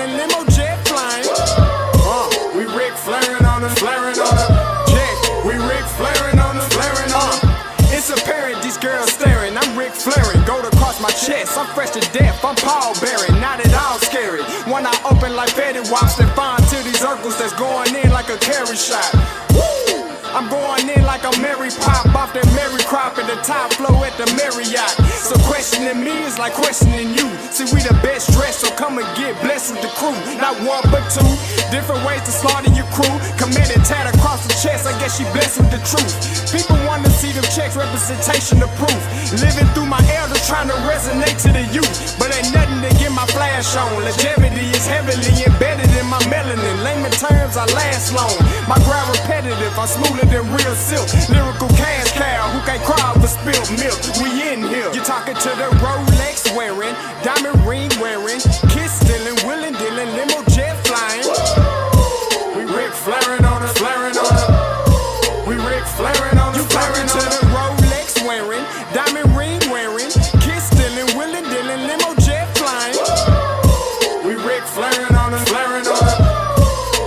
dealing, limo jet flying. We Ric Flairin' on them, flaring on them. Yeah, we Ric Flairin' on them, flaring on them. It's apparent these girls staring. I'm Ric Flairin', gold across my chest. I'm fresh to death, I'm Paul Bearing, not at all scary. One eye open like Betty Wops and fine to these Urkels that's going in like a carry shot. Woo! I'm going in like a Mary Pop off that Mary Crop at the top flow at the Marriott. So questioning me is like questioning you. See, we the best dressed, so come and get blessed with the crew. Not one but two, different ways to slaughter your crew. Committed tat across the chest, I guess she blessed with the truth. People want to see them checks, representation of proof. Living through my elders trying to resonate to the youth. But ain't nothing to get my flash on. Longevity is heavily embedded in my melanin. Layman terms, I last long. My grind repetitive, I'm smoother than real silk. Lyrical cash cow who can't cry over spilled milk. We in here. You're talking to the Rolex wearing, diamond ring wearing, kiss stealing, willing dealing, limo jet flying. We Ric Flairin' on us, flaring on us. We Ric Flairin' on us, flaring on us. You talking to the Rolex wearing, diamond ring wearing, kiss stealing, willing dealing, limo jet flying. We Ric Flairin' on us, flaring on us.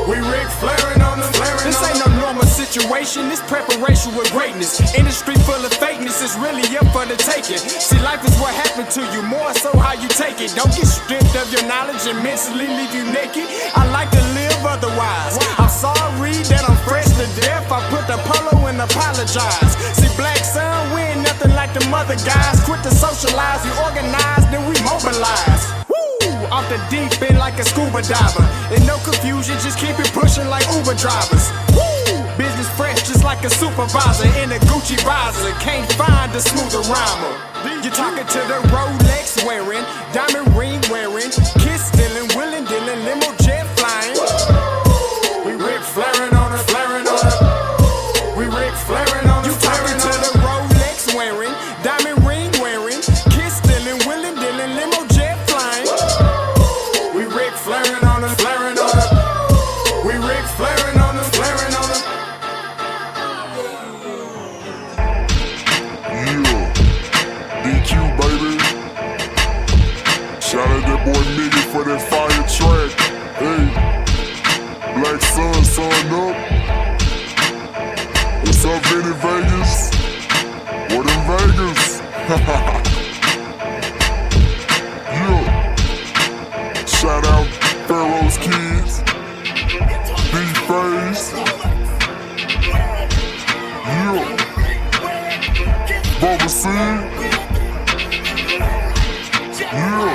We Ric Flairin' on us, flaring on us. This ain't no normal situation, this preparation with greatness. Industry full of fakeness, it's really up for the taking. See, life is what happened to you, more so how you take it. Don't get stripped of your knowledge and mentally leave you naked. I like to live otherwise. I'm sorry that I'm fresh to death. I put the polo and apologize. See, black son, we ain't nothing like the mother guys. Quit to socialize, we organize, then we mobilize. Off the deep end like a scuba diver. And no confusion, just keep it pushing like Uber drivers. Woo! Business fresh just like a supervisor in a Gucci visor. Can't find a smoother rhymer. You're talking to the Rolex wearing, diamond ring wearing, kiss stealing, willing dealing, limo jet flying. We Ric Flairin' on us, flaring on us. We Ric Flairin' on us. You talking to the Rolex wearing, diamond ring wearing, kiss stealing, willing dealing, limo jet flying. We Ric Flairin' on us, flaring on us. We Ric Flairin' on us, flaring on us. Yeah, DQ baby. Shout out that boy Nigga for that fire track. Hey, Black Sun, sun up. What's up, Vinny Vegas? What in Vegas? Yeah. Shout out Pharaoh's Kids. D-Face. Yeah. Bubba C. Yeah.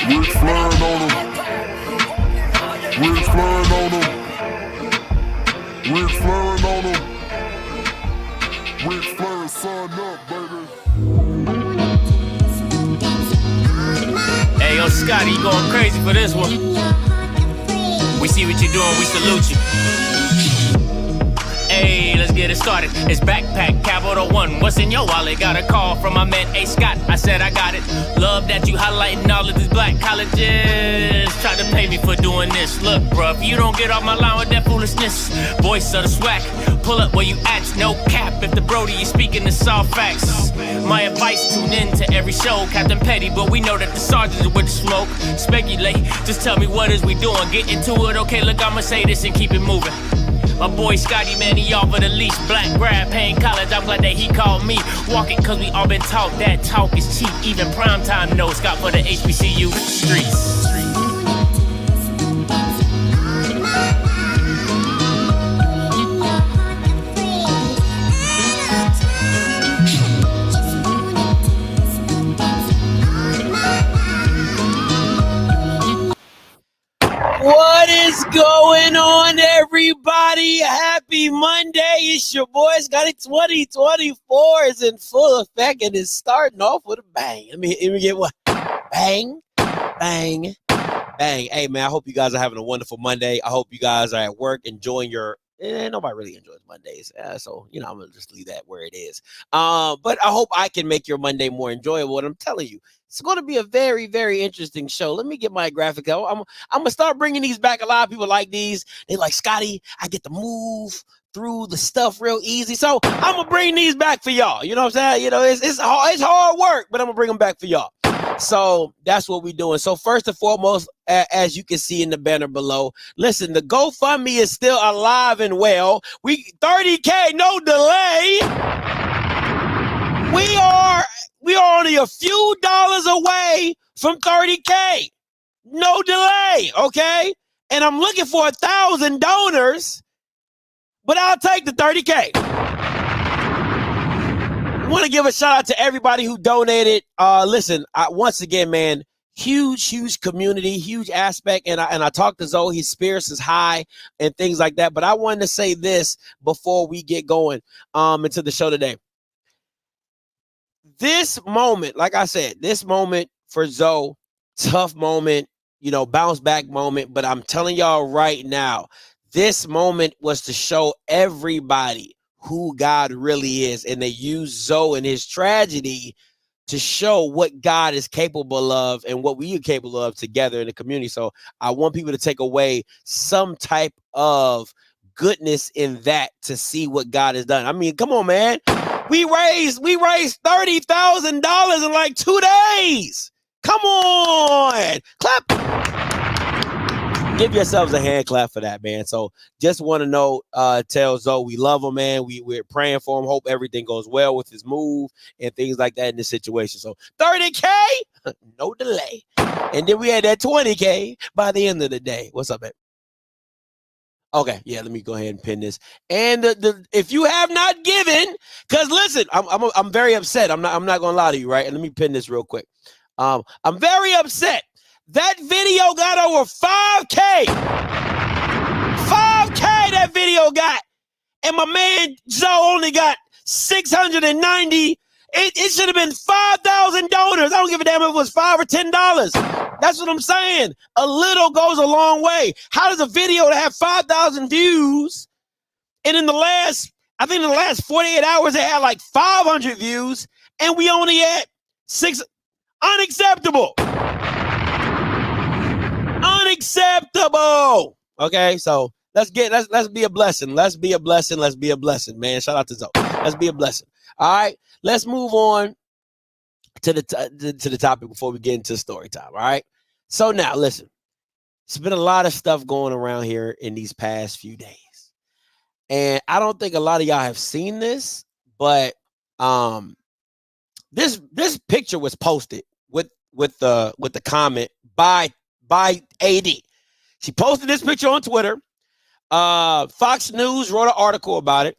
Ric Flairin' on them. Ric Flairin' on them. Ric Flairin' on them. Ric Flair, son up, baby. Hey, yo, Scotty, you going crazy for this one. We see what you're doing, we salute you. Hey, let's get it started. It's backpack, capital one. What's in your wallet? Got a call from my man, A. Scott. I said I got it. Love that you highlighting all of these black colleges. Try to pay me for doing this. Look, bruh, if you don't get off my line with that foolishness, voice of the SWAC, pull up where you at, no cap. If the Brody is speaking, it's all facts. My advice, tune in to every show, Captain Petty, but we know that the sergeants are with the smoke. Speculate, just tell me what is we doing. Get into it, okay, look, I'ma say this and keep it moving. My boy Scotty, man, he off of the leash. Black grad, paying college, I'm glad that he called me. Walk it, cause we all been taught that talk is cheap. Even primetime knows Scott for the HBCU streets. What is going on, everybody? Happy Monday. It's your boy Scotty. 2024 is in full effect and it's starting off with a bang. Let me get what? Bang, bang, bang. Hey, man, I hope you guys are having a wonderful Monday. I hope you guys are at work enjoying your... nobody really enjoys Mondays. So, I'm going to just leave that where it is. But I hope I can make your Monday more enjoyable. And I'm telling you, it's going to be a very, very interesting show. Let me get my graphic out. I'm going to start bringing these back. A lot of people like these. They like, Scotty, I get to move through the stuff real easy. So I'm going to bring these back for y'all. You know what I'm saying? It's hard work, but I'm going to bring them back for y'all. So that's what we're doing. So first and foremost, as you can see in the banner below, listen, the GoFundMe is still alive and well. We 30K, no delay. We are only a few dollars away from 30K. No delay, okay? And I'm looking for 1,000 donors, but I'll take the 30K. I want to give a shout out to everybody who donated. Listen, once again, man, huge community, huge aspect. And I talked to Zoe, his spirits is high and things like that. But I wanted to say this before we get going into the show today. This moment, like I said, this moment for Zoe, tough moment, bounce back moment. But I'm telling y'all right now, this moment was to show everybody who God really is. And they used Zoe and his tragedy to show what God is capable of and what we are capable of together in the community. So I want people to take away some type of goodness in that to see what God has done. I mean, come on, man. We raised $30,000 in like 2 days. Come on. Clap. Give yourselves a hand clap for that, man. So just want to know, tell Zoe we love him, man. We're praying for him. Hope everything goes well with his move and things like that in this situation. So 30K, no delay. And then we had that 20K by the end of the day. What's up, man? Okay, yeah, let me go ahead and pin this. And if you have not given, because listen, I'm very upset. I'm not gonna lie to you, right? And let me pin this real quick. I'm very upset. That video got over 5K. 5K that video got. And my man Joe only got 690. It should have been 5,000 donors. I don't give a damn if it was $5 or $10. That's what I'm saying. A little goes a long way. How does a video that have 5,000 views and in the last 48 hours it had like 500 views and we only had 6? Unacceptable. Unacceptable. Okay, so let's be a blessing. Let's be a blessing. Let's be a blessing, man. Shout out to Zoe. Let's be a blessing. All right, let's move on to the topic before we get into story time. All right. So now, listen. There's been a lot of stuff going around here in these past few days, and I don't think a lot of y'all have seen this, but this picture was posted with the comment by AD. She posted this picture on Twitter. Fox News wrote an article about it.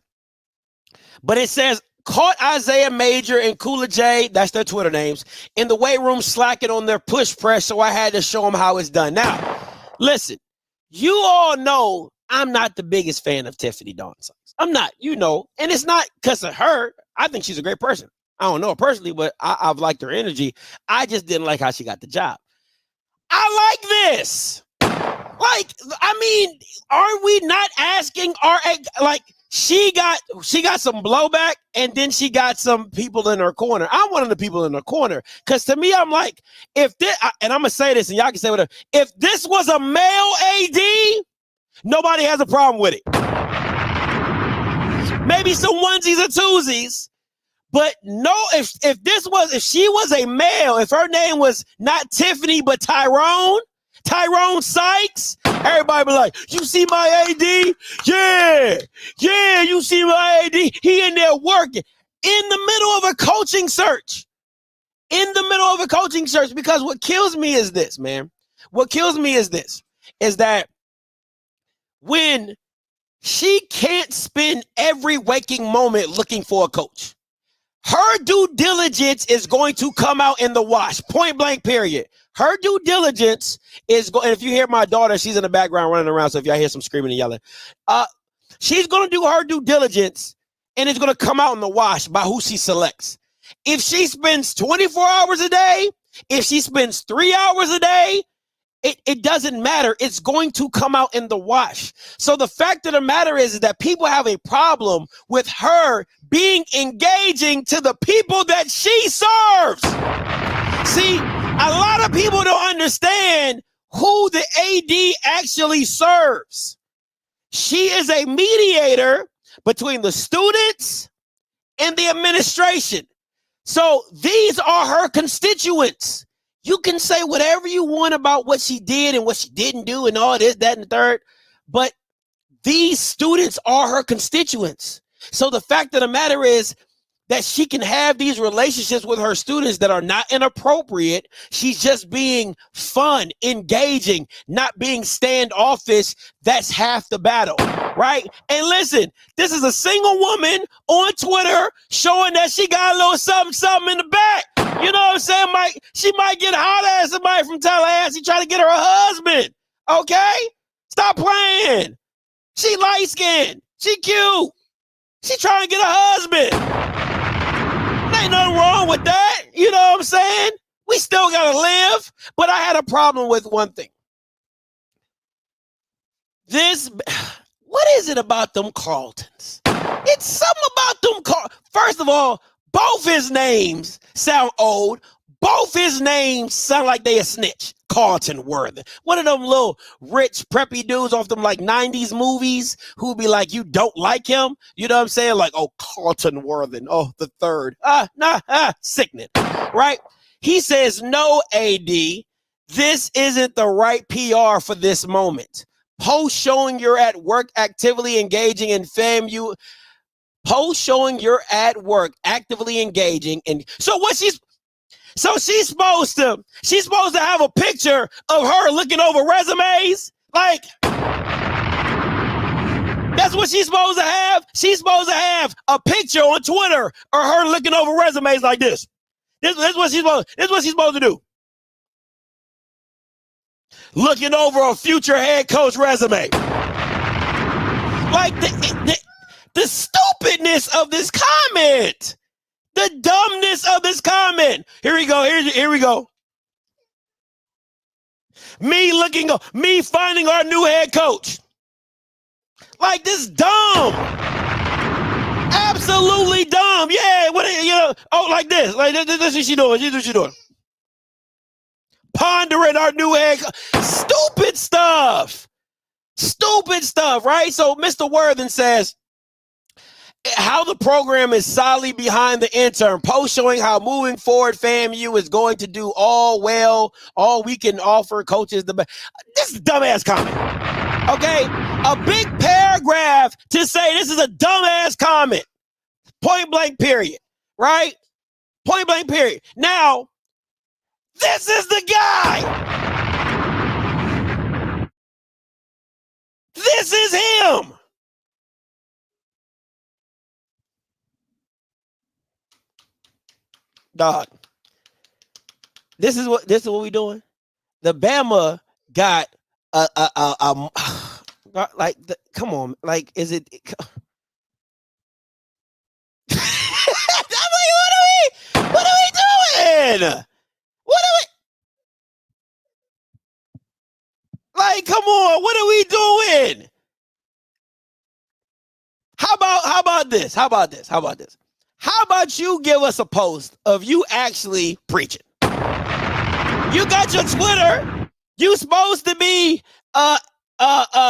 But it says, caught Isaiah Major and Kula J, that's their Twitter names, in the weight room slacking on their push press, so I had to show them how it's done. Now, listen, you all know I'm not the biggest fan of Tiffany Dawn Sykes. I'm not, and it's not because of her. I think she's a great person. I don't know her personally, but I've liked her energy. I just didn't like how she got the job. I like this. Aren't we not asking she got some blowback and then she got some people in her corner. I'm one of the people in her corner. Cause to me, I'm like, and I'm gonna say this and y'all can say whatever. If this was a male AD, nobody has a problem with it. Maybe some onesies or twosies. But no, if she was a male, if her name was not Tiffany, but Tyrone Sykes, everybody be like, you see my AD? Yeah, you see my AD? He in there working in the middle of a coaching search. Because what kills me is this, man. What kills me is this, is that when she can't spend every waking moment looking for a coach, her due diligence is going to come out in the wash, point blank, period. Her due diligence is going, and if you hear my daughter, she's in the background running around, so if y'all hear some screaming and yelling, she's going to do her due diligence, and it's going to come out in the wash by who she selects. If she spends 24 hours a day, if she spends 3 hours a day, it doesn't matter. It's going to come out in the wash. So the fact of the matter is that people have a problem with her being engaging to the people that she serves. See, a lot of people don't understand who the AD actually serves. She is a mediator between the students and the administration. So these are her constituents. You can say whatever you want about what she did and what she didn't do and all this, that, and the third, but these students are her constituents. So the fact of the matter is that she can have these relationships with her students that are not inappropriate. She's just being fun, engaging, not being standoffish. That's half the battle, right? And listen, this is a single woman on Twitter showing that she got a little something in the back. You know what I'm saying? She might get hot at somebody from Tallahassee trying to get her a husband. Okay? Stop playing. She light skinned. She cute. She trying to get a husband. Ain't nothing wrong with that. You know what I'm saying? We still gotta live. But I had a problem with one thing. What is it about them Carltons? It's something about them First of all, both his names sound old. Both his names sound like they a snitch. Carlton Worthen. One of them little rich preppy dudes off them like 90s movies who be like, you don't like him? You know what I'm saying? Like, oh, Carlton Worthen. Oh, the third. Sickening. Right? He says, no, AD, this isn't the right PR for this moment. Post showing you're at work actively engaging in FAMU. Post showing you're at work actively engaging in. So she's supposed to have a picture of her looking over resumes. Like, that's what she's supposed to have. She's supposed to have a picture on Twitter of her looking over resumes like this. This is what she's supposed to do. Looking over a future head coach resume. Like the stupidness of this comment. The dumbness of this comment. Here we go. Here we go. Me finding our new head coach. Like, this dumb. Absolutely dumb. Yeah, like this. Like this is what she doing. This is what she doing. Pondering our new head coach. Stupid stuff. Stupid stuff, right? So Mr. Worthen says, how the program is solidly behind the intern. Post showing how moving forward FAMU is going to do all we can offer coaches the best. This is a dumbass comment. Okay? A big paragraph to say this is a dumbass comment. Point blank period. Right? Point blank period. Now, this is the guy. This is him. Dog, this is what we doing. The Bama got come on, like, is it? I'm like, what are we doing? Like, come on, what are we doing? How about this? How about you give us a post of you actually preaching? You got your Twitter. You supposed to be a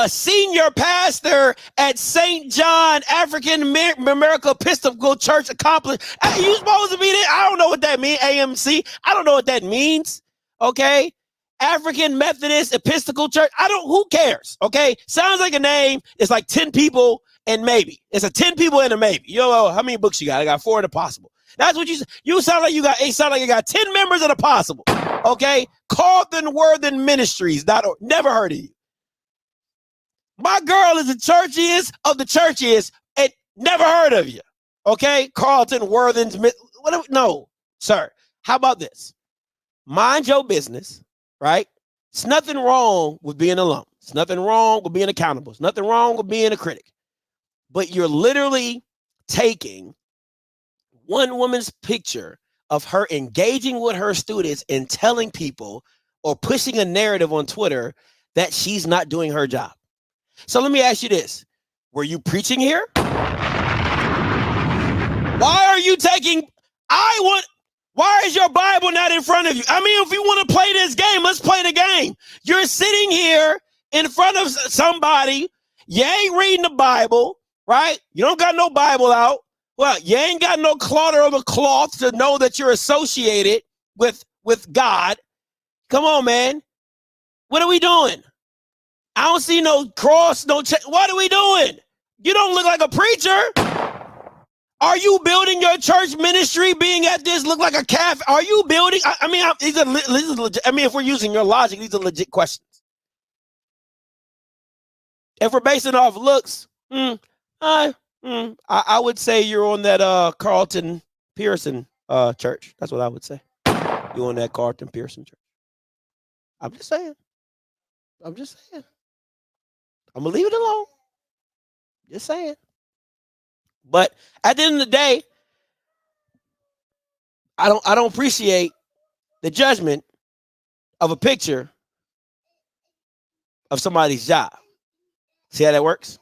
senior pastor at St. John African American Episcopal Church accomplished. You supposed to be there. I don't know what that means. AMC. I don't know what that means. Okay. African Methodist Episcopal Church. Who cares? Okay. Sounds like a name. It's like 10 people. And maybe it's a 10 people and a maybe. Yo, how many books you got? I got 4 in the possible. That's what you sound like. You got 10 members of the possible. Okay, Carlton Worthen Ministries.org. Never heard of you. My girl is the churchiest of the churchiest and never heard of you. Okay, Carlton Worthen's. No, sir. How about this? Mind your business, right? It's nothing wrong with being alone. It's nothing wrong with being accountable. It's nothing wrong with being a critic. But you're literally taking one woman's picture of her engaging with her students and telling people or pushing a narrative on Twitter that she's not doing her job. So let me ask you this. Were you preaching here? Why are you taking, why is your Bible not in front of you? I mean, if you want to play this game, let's play the game. You're sitting here in front of somebody. You ain't reading the Bible. Right? You don't got no Bible out. Well, you ain't got no clutter of a cloth to know that you're associated with God. Come on, man. What are we doing? I don't see no cross, no check. What are we doing? You don't look like a preacher. Are you building your church ministry being at this look like a calf? Are you building? I mean, these are legit. I mean, if we're using your logic, these are legit questions. If we're basing off looks, I would say you're on that Carlton Pearson church. That's what I would say. You're on that Carlton Pearson church. I'm just saying. I'm gonna leave it alone. Just saying. But at the end of the day, I don't appreciate the judgment of a picture of somebody's job. See how that works?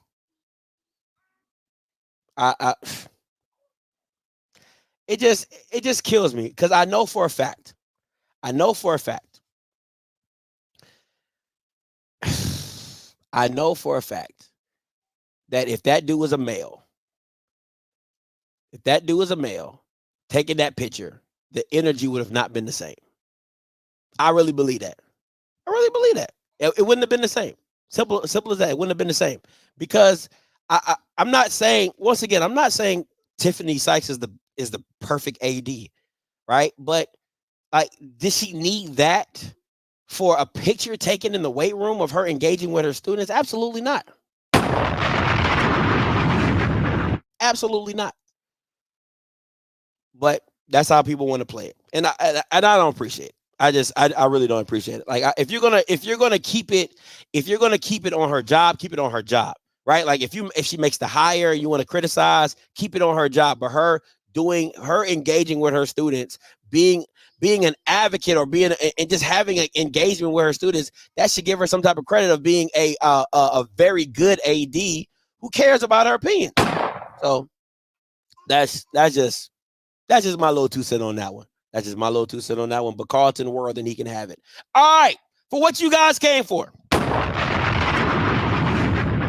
It just kills me because I know for a fact that if that dude was a male, taking that picture, the energy would have not been the same. I really believe that. It wouldn't have been the same. Simple as that. It wouldn't have been the same because I'm not saying, once again, I'm not saying Tiffany Sykes is the perfect AD, right? But like, did she need that for a picture taken in the weight room of her engaging with her students? Absolutely not. Absolutely not. But that's how people want to play it, and I don't appreciate it. I really don't appreciate it. Like, if you're gonna keep it on her job, keep it on her job, right? Like, if she makes the hire, you want to criticize, keep it on her job. But her engaging with her students, being an advocate or and just having an engagement with her students, that should give her some type of credit of being a very good AD who cares about her opinion. So that's just my little 2 cents on that one. That's just my little 2 cents on that one. But Carlton World, and he can have it. All right, for what you guys came for.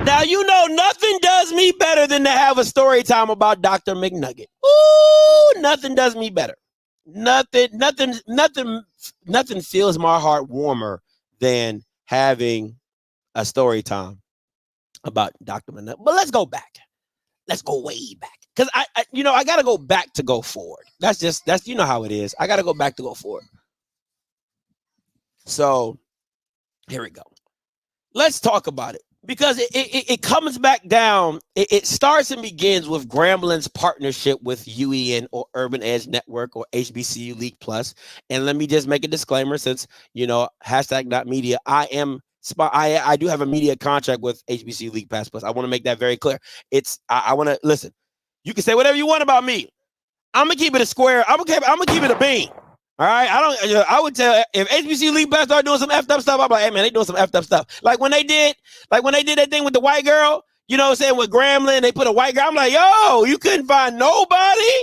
Now, you know, nothing does me better than to have a story time about Dr. McNugget. Ooh, nothing does me better. Nothing fills my heart warmer than having a story time about Dr. McNugget. But let's go back. Let's go way back. Because I got to go back to go forward. That's you know how it is. I got to go back to go forward. So here we go. Let's talk about it. Because it comes back down. It starts and begins with Grambling's partnership with UEN or Urban Edge Network or HBCU League Plus. And let me just make a disclaimer, since, you know, #.media, I do have a media contract with HBCU League Pass Plus. I want to make that very clear. I want to listen. You can say whatever you want about me. I'm gonna keep it a square. I'm gonna keep it a bean. All right. I would tell, if HBCU League Pass start doing some effed up stuff, I'm like, hey man, they doing some effed up stuff. Like when they did that thing with the white girl, you know what I'm saying, with Grambling, they put a white girl. I'm like, yo, you couldn't find nobody.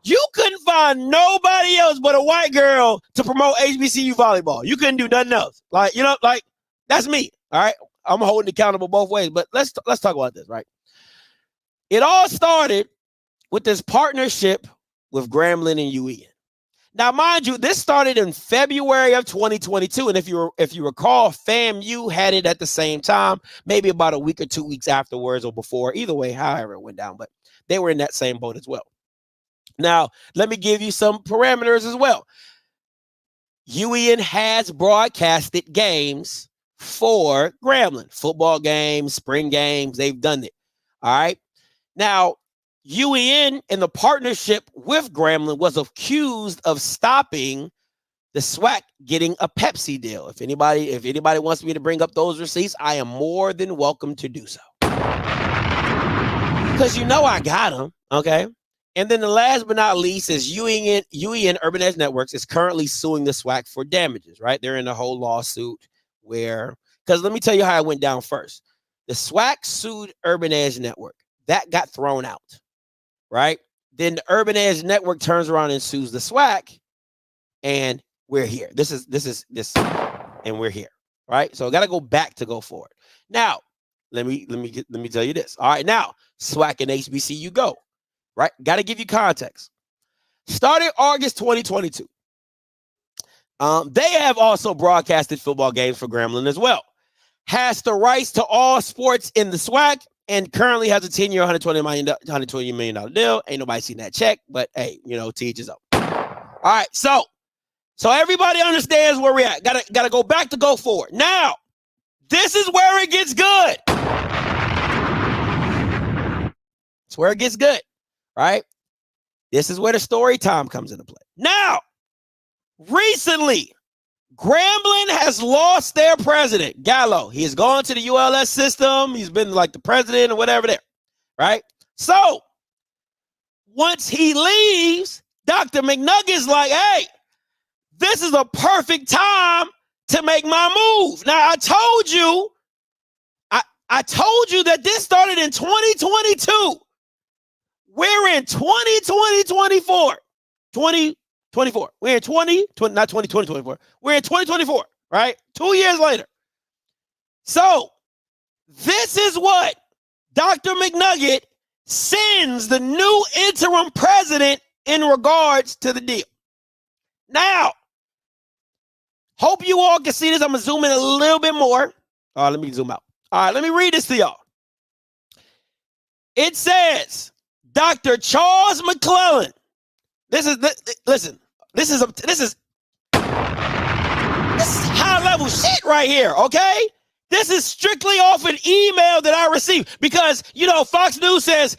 You couldn't find nobody else but a white girl to promote HBCU volleyball. You couldn't do nothing else. Like, you know, like, that's me. All right. I'm holding accountable both ways. But let's talk about this, right? It all started with this partnership with Grambling and UEN. Now, mind you, this started in February of 2022. And if you recall, FAMU had it at the same time, maybe about a week or 2 weeks afterwards or before. Either way, however it went down. But they were in that same boat as well. Now, let me give you some parameters as well. UEN has broadcasted games for Grambling. Football games, spring games, they've done it. All right. Now, UEN in the partnership with Grambling was accused of stopping the SWAC getting a Pepsi deal. If anybody wants me to bring up those receipts, I am more than welcome to do so. Because you know I got them, okay? And then the last but not least is UEN Urban Edge Networks is currently suing the SWAC for damages, right? They're in a whole lawsuit where, because let me tell you how it went down first. The SWAC sued Urban Edge Network. That got thrown out, right? Then the Urban Edge Network turns around and sues the SWAC, and we're here. This, and we're here, right? So I got to go back to go forward. Now, let me tell you this. All right, now SWAC and HBCU go, right? Got to give you context. Started August 2022. They have also broadcasted football games for Grambling as well. Has the rights to all sports in the SWAC and currently has a 10-year, $120 million deal. Ain't nobody seen that check, but hey, to each his own. All right, so everybody understands where we're at. Gotta go back to go forward. Now, this is where it gets good. It's where it gets good, right? This is where the story time comes into play. Now, recently, Grambling has lost their president, Gallo. He has gone to the ULS system. He's been like the president or whatever there, right? So, once he leaves, Dr. McNugget's like, hey, this is a perfect time to make my move. Now, I told you that this started in 2022. We're in 2024. We're in 2024. We're in 2024, right? 2 years later. So, this is what Dr. McNugget sends the new interim president in regards to the deal. Now, hope you all can see this. I'm going to zoom in a little bit more. All right, let me zoom out. All right, let me read this to y'all. It says, Dr. Charles McClellan. This is high level shit right here, okay? This is strictly off an email that I received because, Fox News says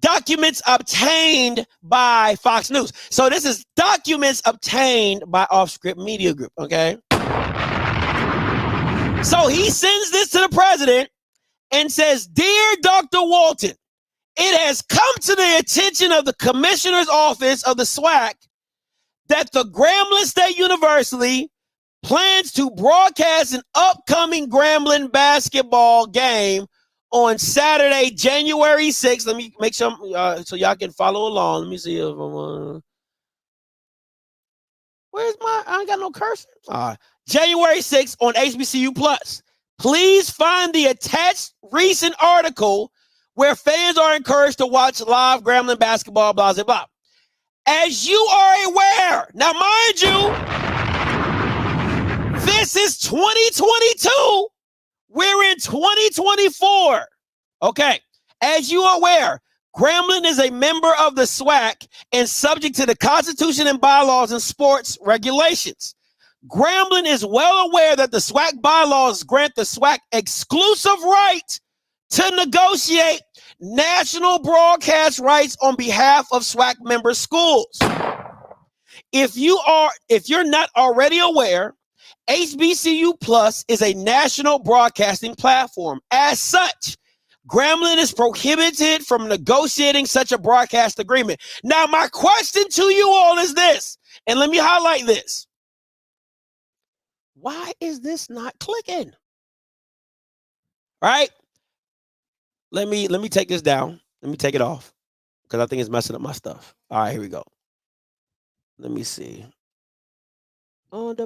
documents obtained by Fox News. So this is documents obtained by Offscript Media Group, okay? So he sends this to the president and says, Dear Dr. Walton, it has come to the attention of the commissioner's office of the SWAC that the Grambling State University plans to broadcast an upcoming Grambling basketball game on Saturday, January 6th. Let me make sure so y'all can follow along. Let me see if I'm where's my, I ain't got no cursor. All right. January 6th on HBCU Plus. Please find the attached recent article where fans are encouraged to watch live Grambling basketball, blah, blah, blah. As you are aware, now mind you, this is 2022. We're in 2024. Okay. As you are aware, Grambling is a member of the SWAC and subject to the Constitution and bylaws and sports regulations. Grambling is well aware that the SWAC bylaws grant the SWAC exclusive right to negotiate national broadcast rights on behalf of SWAC member schools. If you're not already aware, HBCU Plus is a national broadcasting platform. As such, Grambling is prohibited from negotiating such a broadcast agreement. Now, my question to you all is this, and let me highlight this. Why is this not clicking? Right? Let me take this down. Let me take it off because I think it's messing up my stuff. All right, here we go. Let me see. It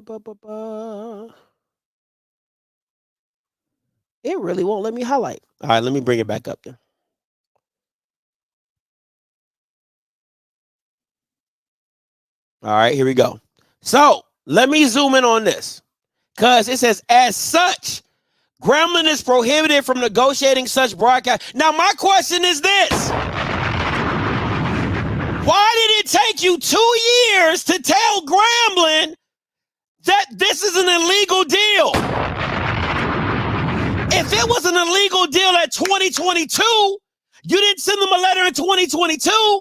really won't let me highlight. All right, let me bring it back up then. All right, here we go. So let me zoom in on this because it says, as such, Grambling is prohibited from negotiating such broadcast. Now, my question is this. Why did it take you 2 years to tell Grambling that this is an illegal deal? If it was an illegal deal at 2022, you didn't send them a letter in 2022.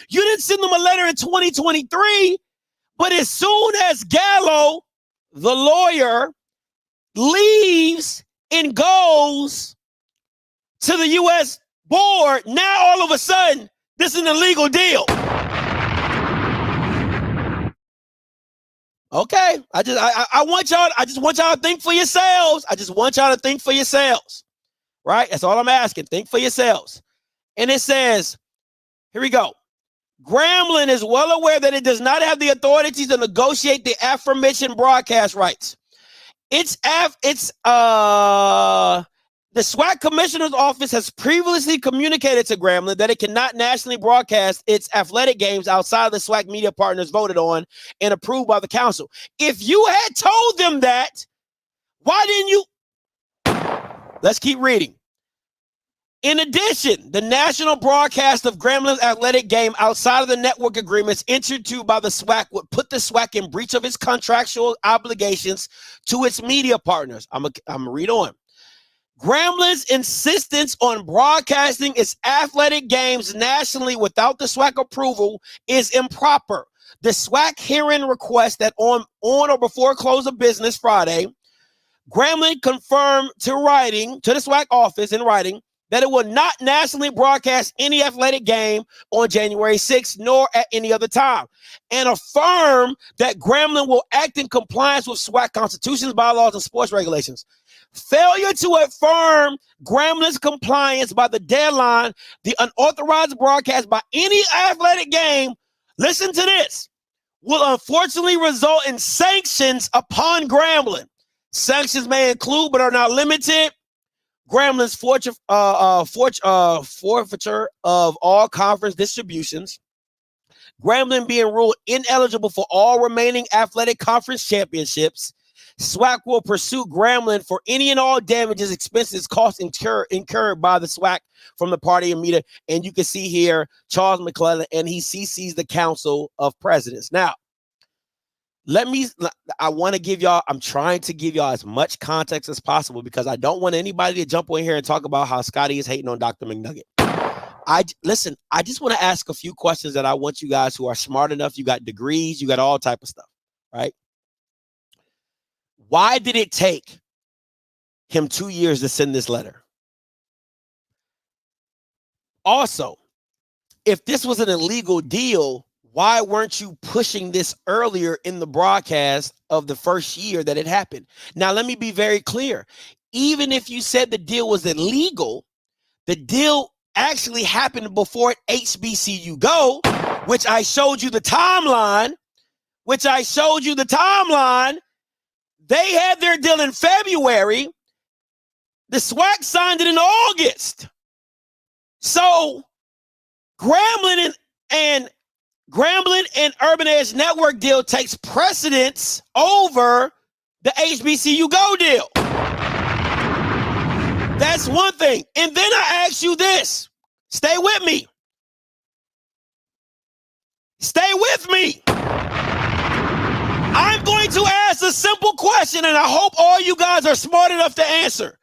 You didn't send them a letter in 2023. But as soon as Gallo, the lawyer, leaves and goes to the U.S. board, now all of a sudden, this is an illegal deal. Okay, I just want y'all to think for yourselves. I just want y'all to think for yourselves. Right? That's all I'm asking. Think for yourselves. And it says, here we go. Grambling is well aware that it does not have the authority to negotiate the aforementioned broadcast rights. Its The SWAC Commissioner's Office has previously communicated to Grambling that it cannot nationally broadcast its athletic games outside of the SWAC media partners voted on and approved by the council. If you had told them that, why didn't you? Let's keep reading. In addition, the national broadcast of Grambling's athletic game outside of the network agreements entered into by the SWAC would put the SWAC in breach of its contractual obligations to its media partners. I'm going to read on. Grambling's insistence on broadcasting its athletic games nationally without the SWAC approval is improper. The SWAC herein requests that on or before close of business Friday, Grambling confirmed to the SWAC office in writing that it will not nationally broadcast any athletic game on January 6th nor at any other time, and affirm that Grambling will act in compliance with SWAC constitutions, bylaws, and sports regulations. Failure to affirm Grambling's compliance by the deadline, the unauthorized broadcast by any athletic game, listen to this, will unfortunately result in sanctions upon Grambling. Sanctions may include, but are not limited, Grambling's forfeiture of all conference distributions, Grambling being ruled ineligible for all remaining athletic conference championships. SWAC will pursue Grambling for any and all damages, expenses, costs incurred by the SWAC from the party and media. And you can see here Charles McClellan, and he CCs the Council of Presidents. Now, I want to give y'all, I'm trying to give y'all as much context as possible because I don't want anybody to jump in here and talk about how Scotty is hating on Dr. McNugget. I just want to ask a few questions that I want you guys who are smart enough, you got degrees, you got all type of stuff, right? Why did it take him 2 years to send this letter? Also, if this was an illegal deal, why weren't you pushing this earlier in the broadcast of the first year that it happened? Now, let me be very clear. Even if you said the deal was illegal, the deal actually happened before HBCU Go, which I showed you the timeline, They had their deal in February. The SWAC signed it in August. So Grambling and Urban Edge Network deal takes precedence over the HBCU Go deal. That's one thing. And then I ask you this. Stay with me. I'm going to ask a simple question, and I hope all you guys are smart enough to answer.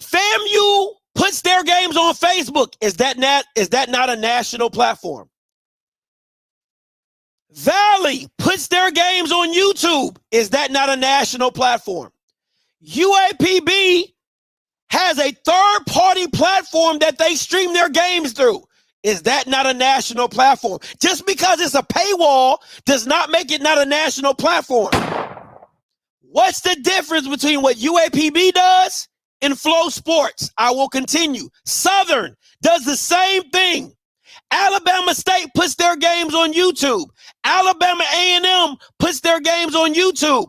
FAMU puts their games on Facebook. Is that not a national platform? Valley puts their games on YouTube. Is that not a national platform? UAPB has a third-party platform that they stream their games through. Is that not a national platform? Just because it's a paywall does not make it not a national platform. What's the difference between what UAPB does and Flow Sports? I will continue. Southern does the same thing. Alabama State puts their games on YouTube. Alabama A&M puts their games on YouTube.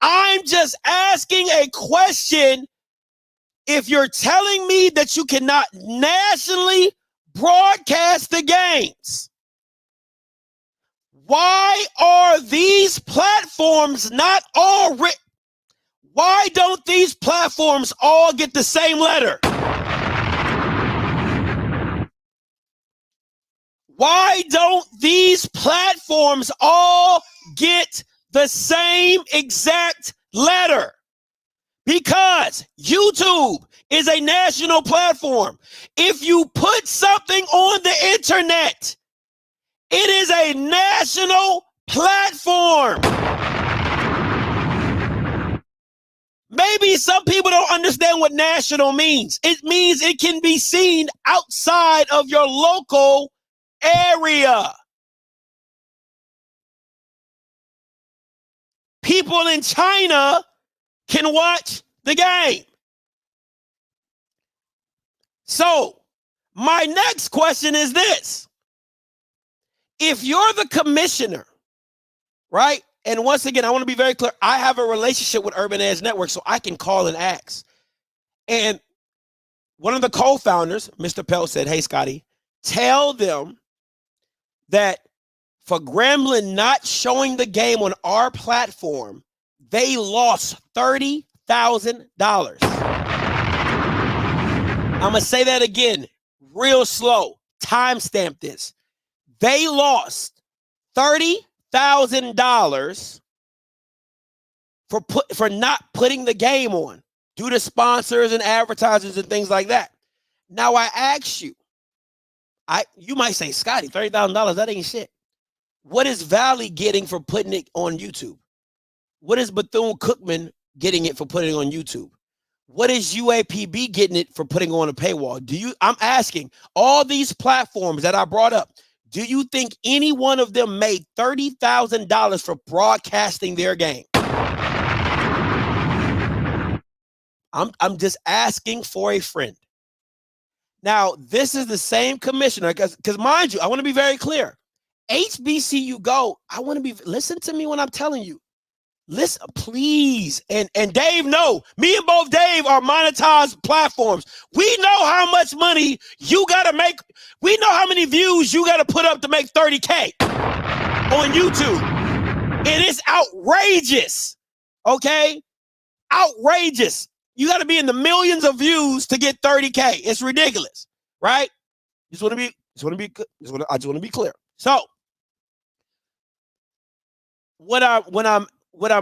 I'm just asking a question. If you're telling me that you cannot nationally broadcast the games, why are these platforms not all written? Why don't these platforms all get the same letter? Why don't these platforms all get the same exact letter? Because YouTube is a national platform. If you put something on the internet, it is a national platform. Maybe some people don't understand what national means. It means it can be seen outside of your local area. People in China can watch the game. So, my next question is this. If you're the commissioner, right, And once again, I want to be very clear. I have a relationship with Urban Edge Network, so I can call and ask. And one of the co-founders, Mr. Pell, said, hey, Scotty, tell them that for Grambling not showing the game on our platform, they lost $30,000. I'm going to say that again, real slow. Timestamp this. They lost $30,000 for not putting the game on due to sponsors and advertisers and things like that. Now I ask you, you might say, Scotty, $30,000, that ain't shit. What is Valley getting for putting it on YouTube? What is Bethune-Cookman getting it for putting it on YouTube? What is UAPB getting it for putting on a paywall? I'm asking all these platforms that I brought up, do you think any one of them made $30,000 for broadcasting their game? I'm just asking for a friend. Now, this is the same commissioner, because mind you, I want to be very clear. HBCU Go, listen to me when I'm telling you. Listen, please. And Dave, no, me and both Dave are monetized platforms. We know how much money you got to make. We know how many views you got to put up to make 30K on YouTube. It is outrageous. Okay? Outrageous. You got to be in the millions of views to get 30K. It's ridiculous, right? I just want to be clear. So, what I'm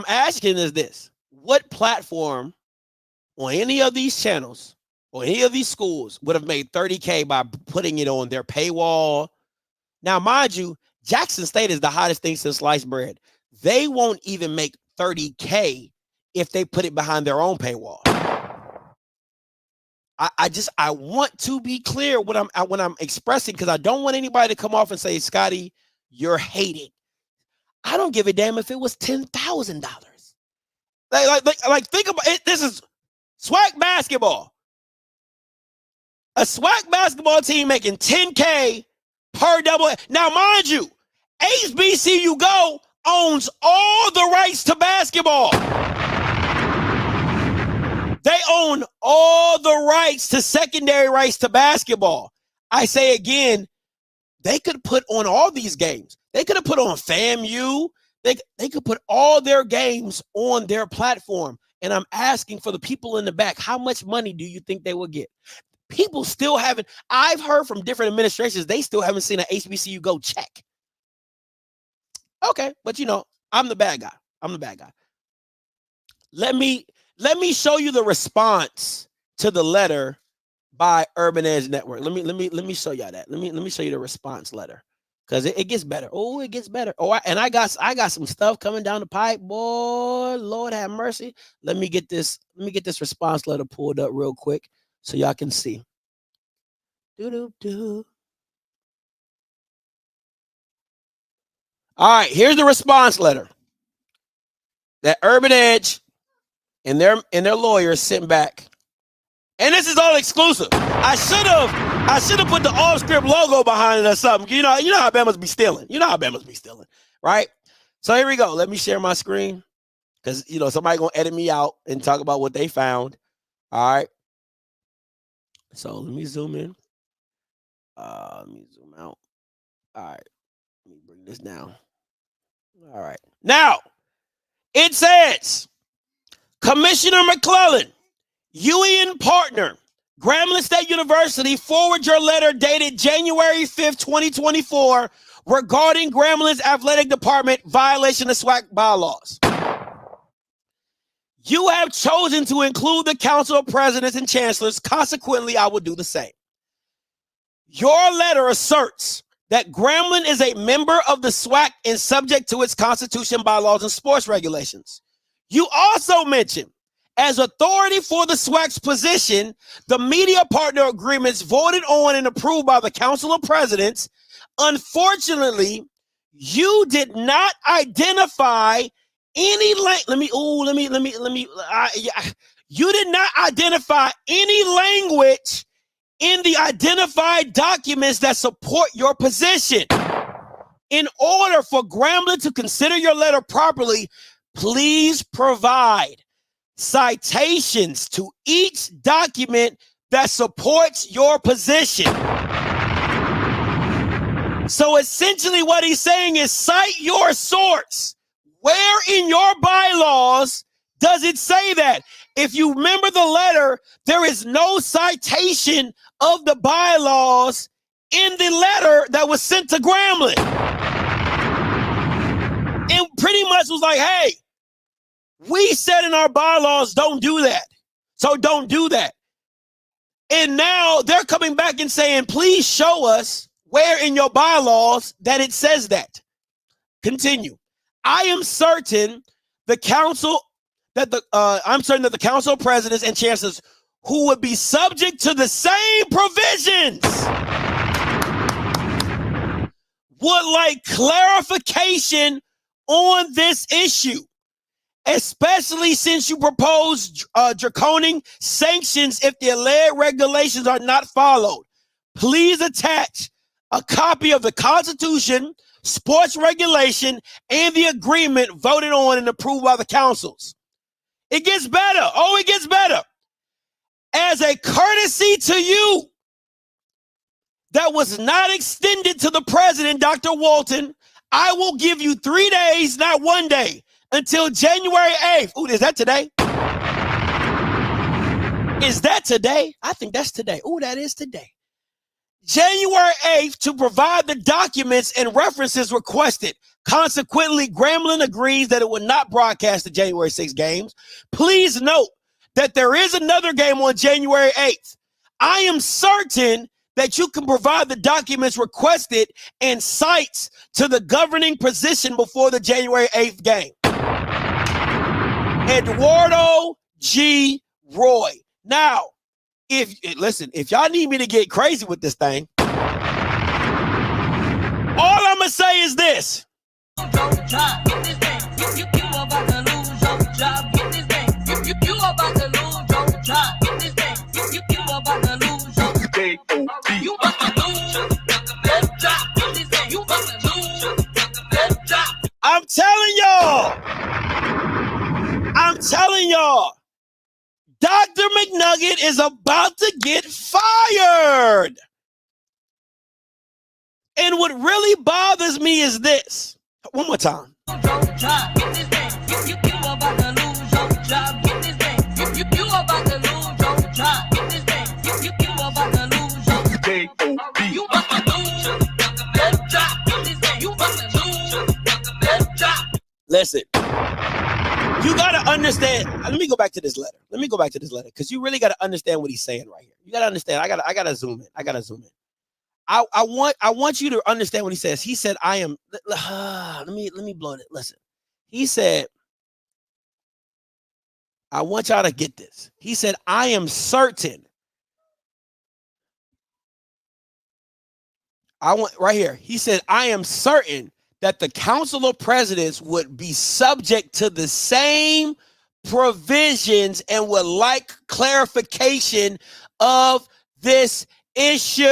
asking is this: what platform on any of these channels or any of these schools would have made 30K by putting it on their paywall? Now, mind you, Jackson State is the hottest thing since sliced bread. They won't even make 30K if they put it behind their own paywall. I want to be clear when I'm expressing, because I don't want anybody to come off and say, Scotty, you're hating. I don't give a damn if it was $10,000. Like think about it. This is SWAC basketball. A SWAC basketball team making 10K per double. Now, mind you, HBCU Go owns all the rights to basketball. They own all the rights to secondary rights to basketball. I say again, they could put on all these games. They could have put on FAMU. They could put all their games on their platform. And I'm asking for the people in the back, how much money do you think they will get? People still haven't. I've heard from different administrations, they still haven't seen an HBCU Go check. Okay, but I'm the bad guy. Let me show you the response to the letter by Urban Edge Network. Let me show y'all that. Let me show you the response letter, because it gets better. Oh, it gets better. Oh, I got some stuff coming down the pipe, boy. Lord have mercy. Let me get this response letter pulled up real quick so y'all can see. All right, here's the response letter that Urban Edge and their lawyers sent back. And this is all exclusive. I should have put the Offscript logo behind it or something. You know how Bama's be stealing. Right? So here we go. Let me share my screen, because somebody gonna edit me out and talk about what they found. All right. So let me zoom in. Let me zoom out. All right. Let me bring this down. All right. Now, it says, Commissioner McClellan, Huey partner, Grambling State University, forward your letter dated January 5th, 2024 regarding Grambling's athletic department violation of SWAC bylaws. You have chosen to include the Council of Presidents and Chancellors. Consequently, I will do the same. Your letter asserts that Grambling is a member of the SWAC and subject to its constitution, bylaws, and sports regulations. You also mention, as authority for the SWAC's position, the media partner agreements voted on and approved by the Council of Presidents. Unfortunately, you did not identify any you did not identify any language in the identified documents that support your position. In order for Grambling to consider your letter properly, please provide citations to each document that supports your position. So essentially what he's saying is cite your source. Where in your bylaws does it say that? If you remember the letter, there is no citation of the bylaws in the letter that was sent to Grambling. It pretty much was like, hey, we said in our bylaws, don't do that. So don't do that. And now they're coming back and saying, please show us where in your bylaws that it says that. Continue. I am certain the council that the council presidents and chancellors who would be subject to the same provisions would like clarification on this issue, especially since you propose draconian sanctions if the alleged regulations are not followed. Please attach a copy of the Constitution, sports regulation, and the agreement voted on and approved by the councils. It gets better. Oh, it gets better. As a courtesy to you that was not extended to the president, Dr. Walton, I will give you 3 days, not 1 day, until January 8th. Ooh, is that today? Is that today? I think that's today. Ooh, that is today. January 8th to provide the documents and references requested. Consequently, Grambling agrees that it will not broadcast the January 6th games. Please note that there is another game on January 8th. I am certain that you can provide the documents requested and cites to the governing position before the January 8th game. Eduardo G. Roy. Now, if y'all need me to get crazy with this thing, all I'm gonna say is this. I'm telling y'all, Dr. McNugget is about to get fired. And what really bothers me is this. One more time. Listen, you got to understand. Let me go back to this letter. Because you really got to understand what he's saying right here. You got to understand. I got to zoom in. I want you to understand what he says. He said, I am, let me blow it. Listen, he said, I want y'all to get this. He said, I am certain. Right here. He said, I am certain that the Council of Presidents would be subject to the same provisions and would like clarification of this issue.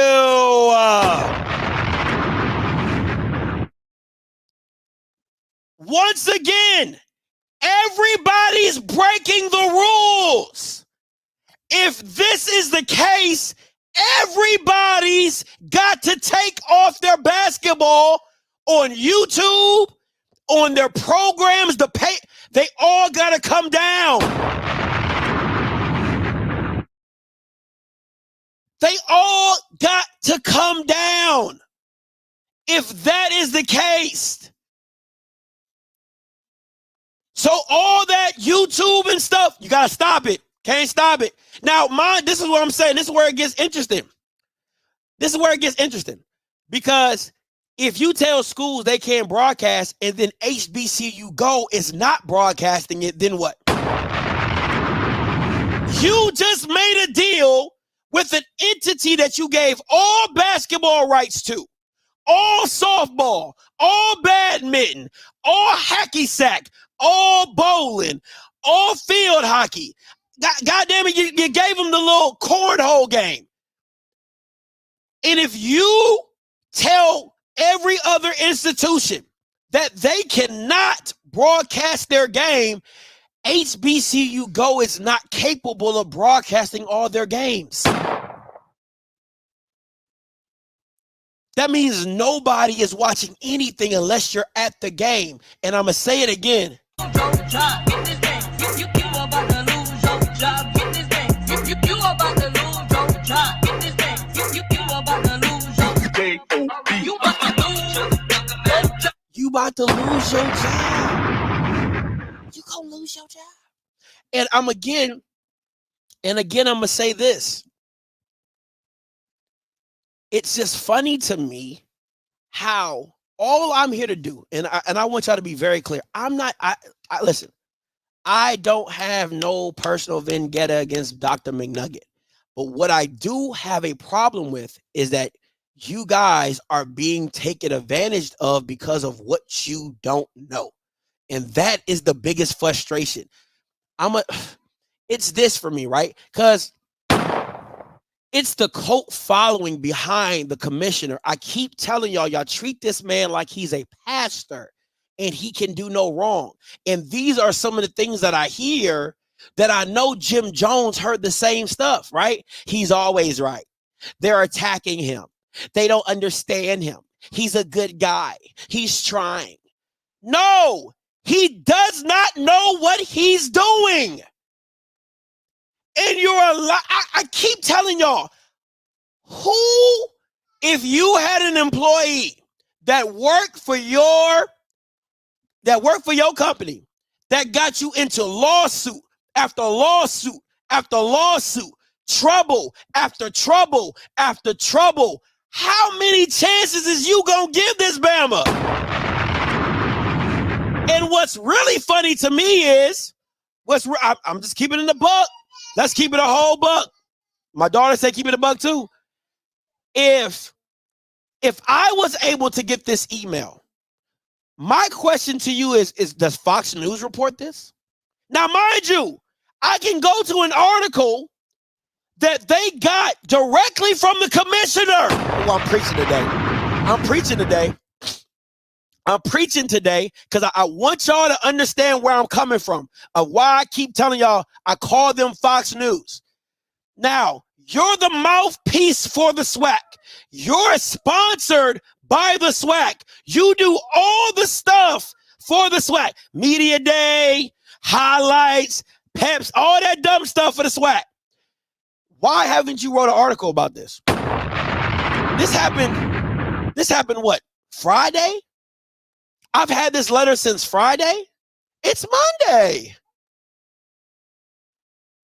Once again, everybody's breaking the rules. If this is the case, everybody's got to take off their basketball on YouTube, on their programs, they all got to come down. They all got to come down. If that is the case. So all that YouTube and stuff, you got to stop it. Can't stop it. Now, this is what I'm saying. This is where it gets interesting. Because if you tell schools they can't broadcast and then HBCU Go is not broadcasting it, then what? You just made a deal with an entity that you gave all basketball rights to, all softball, all badminton, all hacky sack, all bowling, all field hockey. God damn it, you gave them the little cornhole game. And if you tell every other institution that they cannot broadcast their game, HBCU Go is not capable of broadcasting all their games. That means nobody is watching anything unless you're at the game. And I'm going to say it again. You about to lose your job. You gonna lose your job. And I'm again, I'm gonna say this. It's just funny to me how all I'm here to do, and I want y'all to be very clear. Listen, I don't have no personal vendetta against Dr. McNugget. But what I do have a problem with is that you guys are being taken advantage of because of what you don't know. And that is the biggest frustration. It's this for me, right? Because it's the cult following behind the commissioner. I keep telling y'all treat this man like he's a pastor and he can do no wrong. And these are some of the things that I hear that I know Jim Jones heard the same stuff, right? He's always right. They're attacking him. They don't understand him. He's a good guy. He's trying. No, he does not know what he's doing. And you're I keep telling y'all, who, if you had an employee that worked for your company, that got you into lawsuit after lawsuit after lawsuit, trouble after trouble after trouble, how many chances is you gonna give this Bama? And what's really funny to me is, I'm just keeping it in the buck. Let's keep it a whole buck. My daughter said keep it a buck too. If I was able to get this email, my question to you is does Fox News report this? Now, mind you, I can go to an article that they got directly from the commissioner. Oh, I'm preaching today because I want y'all to understand where I'm coming from, of why I keep telling y'all I call them Fox News. Now, you're the mouthpiece for the SWAC. You're sponsored by the SWAC. You do all the stuff for the SWAC. Media Day, highlights, peps, all that dumb stuff for the SWAC. Why haven't you wrote an article about this? This happened what? Friday? I've had this letter since Friday. It's Monday.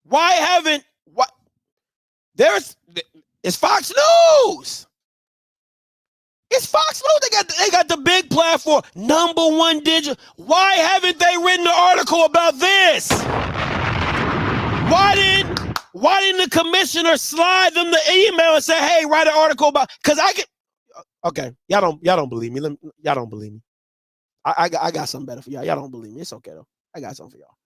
Why haven't what? It's Fox News. It's Fox News. They got the big platform, #1 digital. Why haven't they written an article about this? Why didn't the commissioner slide them the email and say, "Hey, write an article about"? Because I can. Okay, y'all don't believe me. Y'all don't believe me. I got something better for y'all. Y'all don't believe me. It's okay though. I got something for y'all.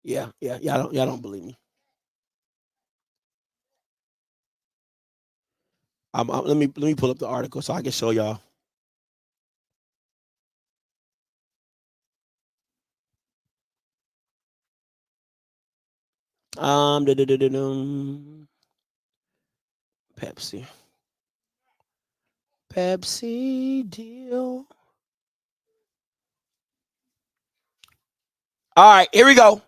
Yeah. Y'all don't believe me. Let me pull up the article so I can show y'all. Pepsi deal. All right, here we go.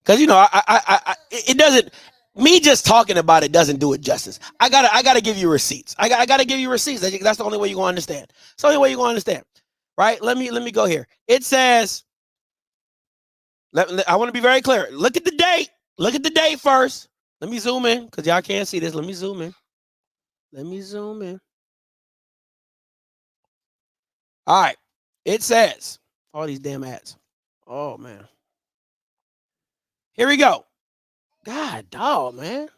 Because it doesn't. Me just talking about it doesn't do it justice. I gotta give you receipts. I gotta give you receipts. That's the only way you're gonna understand. It's the only way you're gonna understand, right? Let me go here. It says. I want to be very clear. Look at the date. Look at the date first. Let me zoom in because y'all can't see this. Let me zoom in. All right. It says all these damn ads. Oh man. Here we go. God dog, man.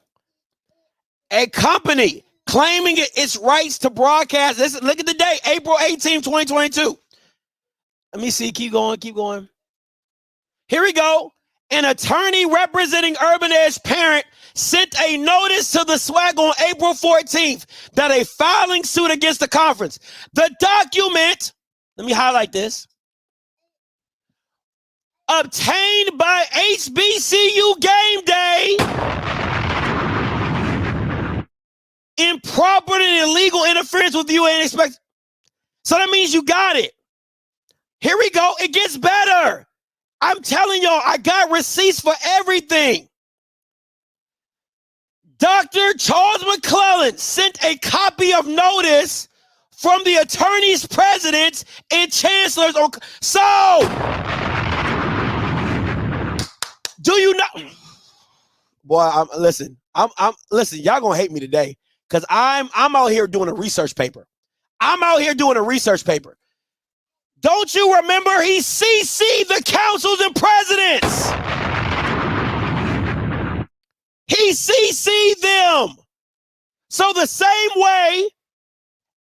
A company claiming its rights to broadcast. Look at the date, April 18, 2022. Let me see. Keep going. Here we go. An attorney representing Urban Edge parent sent a notice to the SWAC on April 14th that a filing suit against the conference. The document, let me highlight this, obtained by HBCU Game Day, improper and illegal interference with you ain't expected. So that means you got it. Here we go. It gets better. I'm telling y'all, I got receipts for everything. Dr. Charles McClellan sent a copy of notice from the attorneys, presidents, and chancellors. So, do you not? Boy, listen. Listen. Y'all gonna hate me today because I'm out here doing a research paper. Don't you remember he CC'd the councils and presidents? He CC'd them. So the same way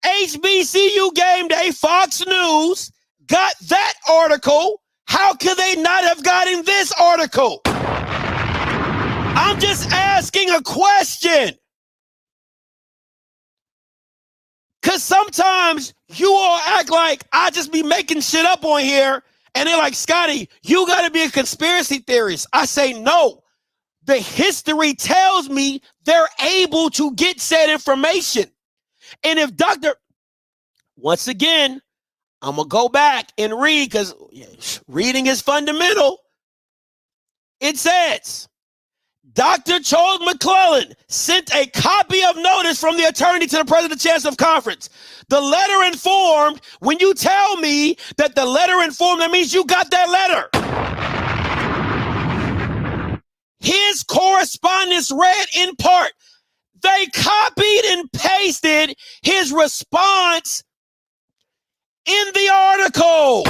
HBCU Game Day, Fox News got that article, how could they not have gotten this article? I'm just asking a question. Because sometimes you all act like I just be making shit up on here, and they're like, Scotty, you got to be a conspiracy theorist. I say no. The history tells me they're able to get said information. And if once again, I'm going to go back and read because reading is fundamental. It says, Dr. Charles McClellan sent a copy of notice from the attorney to the president chancellor of conference. The letter informed, when you tell me that the letter informed, that means you got that letter. His correspondence read in part. They copied and pasted his response in the article.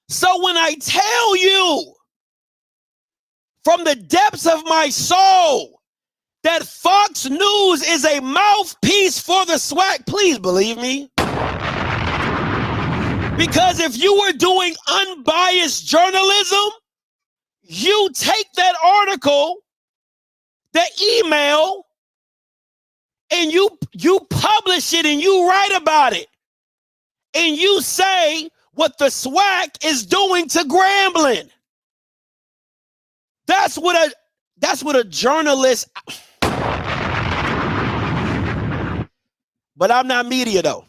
So when I tell you from the depths of my soul that Fox News is a mouthpiece for the SWAC, please believe me. Because if you were doing unbiased journalism, you take that article, that email, and you publish it and you write about it. And you say what the SWAC is doing to Grambling. That's what a journalist. But I'm not media though.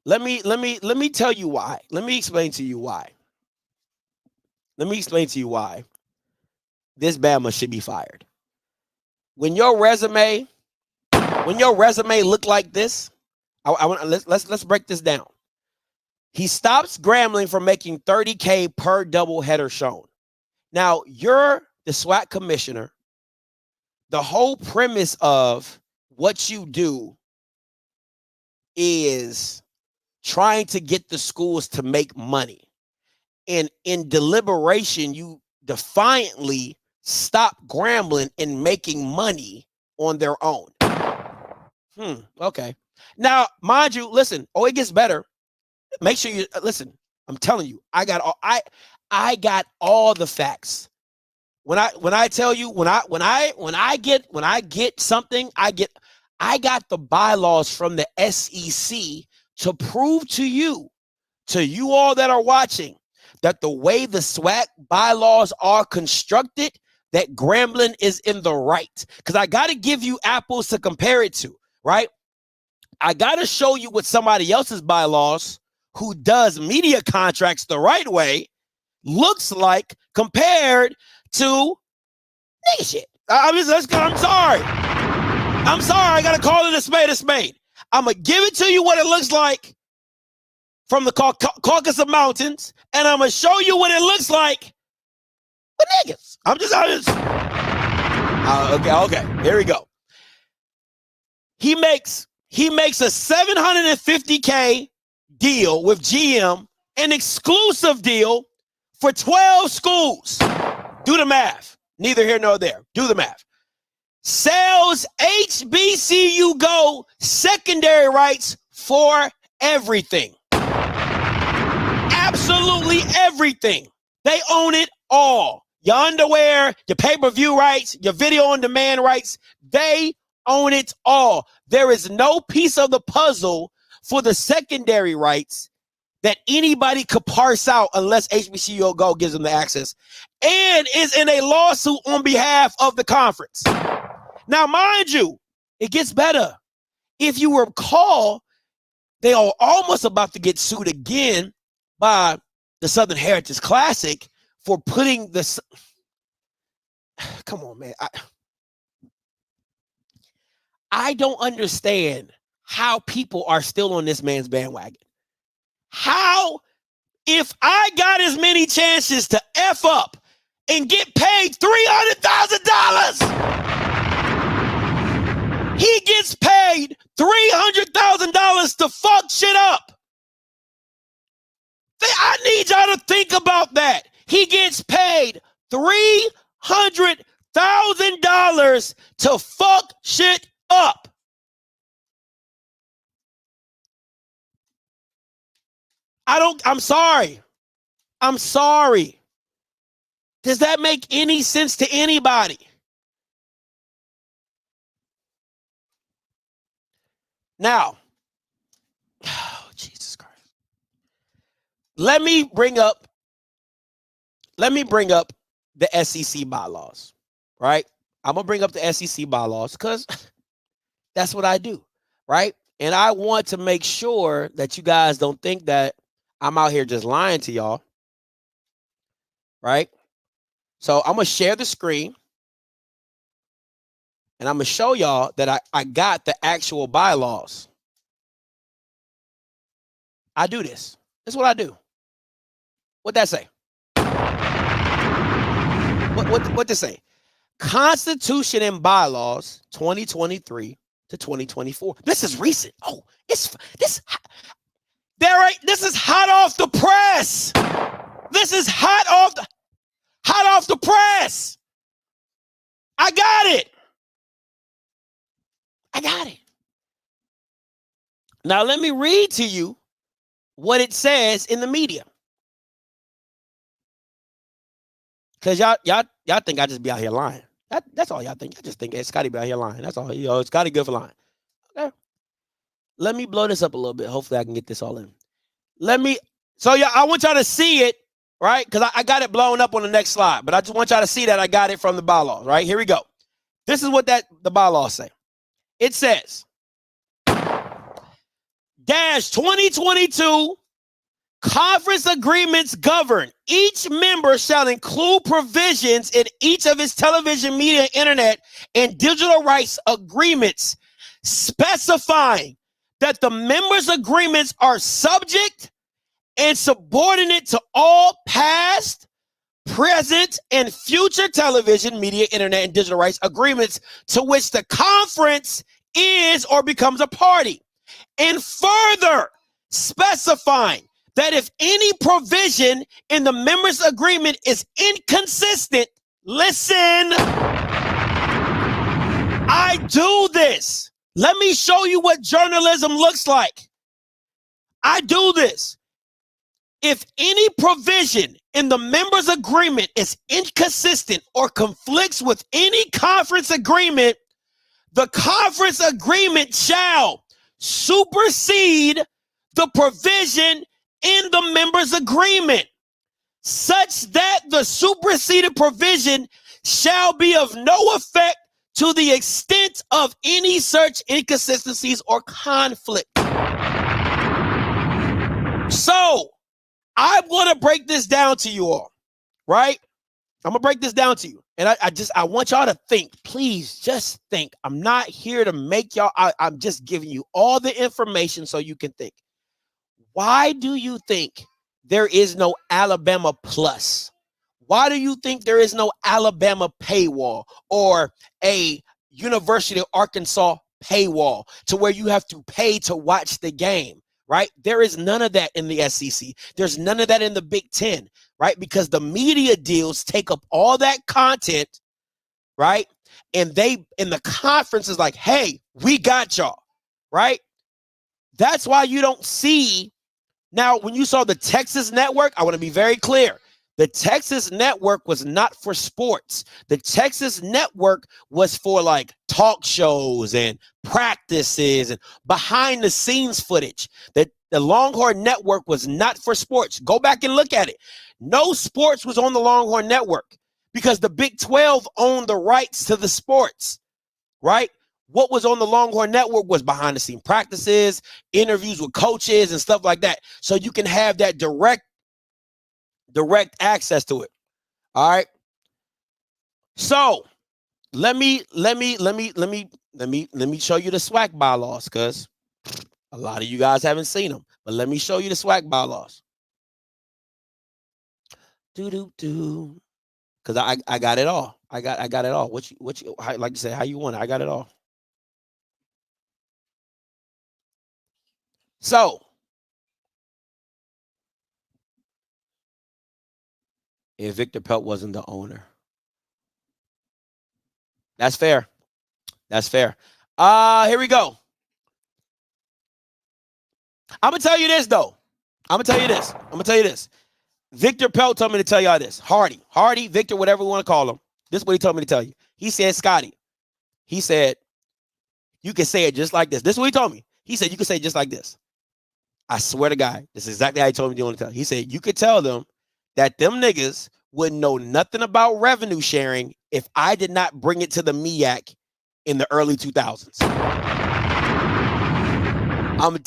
Let me tell you why. Let me explain to you why this Bama should be fired. When your resume look like this, let's break this down. He stops Grambling from making $30K per doubleheader shown. Now, you're the SWAC commissioner. The whole premise of what you do is trying to get the schools to make money. And in deliberation, you defiantly stop Grambling in making money on their own. Okay. Now, mind you, listen, it gets better. Make sure you listen. I'm telling you, I got all the facts. When I tell you, when I get something, I got the bylaws from the SEC to prove to you all that are watching, that the way the SWAC bylaws are constructed, that Grambling is in the right. Because I got to give you apples to compare it to, right? I got to show you what somebody else's bylaws, who does media contracts the right way, looks like compared to nigga shit. I'm sorry. I got to call it a spade a spade. I'm going to give it to you what it looks like from the Caucasus Mountains, and I'm going to show you what it looks like with niggas. Okay, here we go. He makes a $750K deal with GM, an exclusive deal for 12 schools. Do the math. Neither here nor there. Do the math. sells HBCU Go secondary rights for everything. Absolutely everything. They own it all. Your underwear, your pay-per-view rights, your video on demand rights, they own it all. There is no piece of the puzzle for the secondary rights that anybody could parse out unless HBCU Go gives them the access and is in a lawsuit on behalf of the conference. Now, mind you, it gets better. If you recall, they are almost about to get sued again by the Southern Heritage Classic for putting this. Come on, man. I don't understand how people are still on this man's bandwagon. How, if I got as many chances to F up and get paid $300,000, he gets paid $300,000 to fuck shit up. I need y'all to think about that. He gets paid $300,000 to fuck shit up. I'm sorry. I'm sorry. Does that make any sense to anybody? Now, oh, Jesus Christ. Let me bring up the SEC bylaws, right? I'm going to bring up the SEC bylaws because that's what I do, right? And I want to make sure that you guys don't think that I'm out here just lying to y'all, right? So I'm going to share the screen and I'm going to show y'all that I got the actual bylaws. I do this. That's what I do. What'd that say? What to say? Constitution and bylaws 2023 to 2024. This is recent. Oh, this is hot off the press. This is hot off the press. I got it. Now let me read to you what it says in the media. Because y'all think I just be out here lying. That's all y'all think. I just think Scotty be out here lying. That's all. Scotty good for lying. Okay. Let me blow this up a little bit. Hopefully I can get this all in. So I want y'all to see it, right? Because I got it blown up on the next slide. But I just want y'all to see that I got it from the bylaws, right? Here we go. This is what the bylaws say. It says, -2022 conference agreements govern. Each member shall include provisions in each of its television, media, internet, and digital rights agreements specifying that the members' agreements are subject and subordinate to all past, present, and future television, media, internet, and digital rights agreements to which the conference is or becomes a party, and further specifying that if any provision in the members' agreement is inconsistent, listen, I do this. Let me show you what journalism looks like. I do this. If any provision in the members' agreement is inconsistent or conflicts with any conference agreement, the conference agreement shall supersede the provision in the members' agreement, such that the superseded provision shall be of no effect to the extent of any such inconsistencies or conflict. So, I'm going to break this down to you all, right? I'm going to break this down to you. And I want y'all to think, please just think. I'm not here to make y'all, I'm just giving you all the information so you can think. Why do you think there is no Alabama Plus? Why do you think there is no Alabama paywall or a University of Arkansas paywall to where you have to pay to watch the game, right? There is none of that in the SEC. There's none of that in the Big Ten, right? Because the media deals take up all that content, right? and the conference is like, hey, we got y'all, right? That's why you don't see. Now, when you saw the Texas network, I want to be very clear. The Texas network was not for sports. The Texas network was for like talk shows and practices and behind the scenes footage. The Longhorn network was not for sports. Go back and look at it. No sports was on the Longhorn network because the Big 12 owned the rights to the sports, right? What was on the Longhorn network was behind the scene practices, interviews with coaches and stuff like that. So you can have that direct access to it. All right. So let me show you the SWAC bylaws, because a lot of you guys haven't seen them. But let me show you the SWAC bylaws. Because I got it all. I got it all. What you like you say, how you want it? I got it all. So if Victor Pelt wasn't the owner. That's fair. That's fair. Here we go. I'm gonna tell you this though. I'm gonna tell you this. Victor Pelt told me to tell y'all this. Hardy, Victor, whatever you want to call him. This is what he told me to tell you. He said, Scotty, he said, you can say it just like this. This is what he told me. He said, you can say it just like this. I swear to God, this is exactly how he told me to tell. He said, you could tell them that them niggas wouldn't know nothing about revenue sharing if I did not bring it to the MEAC in the early 2000s. I'm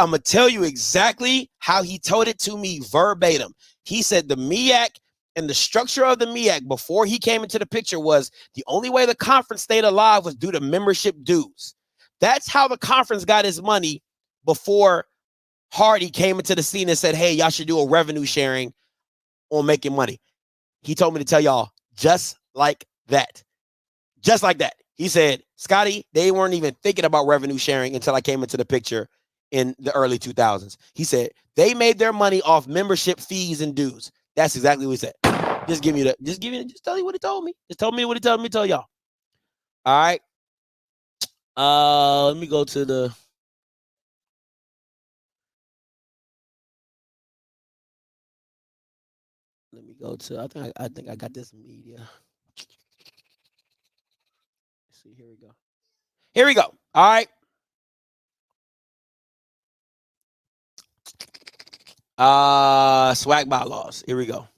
gonna tell you exactly how he told it to me verbatim. He said the MEAC and the structure of the MEAC before he came into the picture was the only way the conference stayed alive was due to membership dues. That's how the conference got his money before Hardy came into the scene and said, hey, y'all should do a revenue sharing on making money. He told me to tell y'all just like that. Just like that. He said, Scotty, they weren't even thinking about revenue sharing until I came into the picture in the early 2000s. He said, they made their money off membership fees and dues. That's exactly what he said. Just tell you what he told me. Just tell me what he told me to tell y'all. All right. Let me go to the. Let me go to. I think I got this media. Let's see. Here we go. Here we go. All right. SWAC bylaws. Here we go.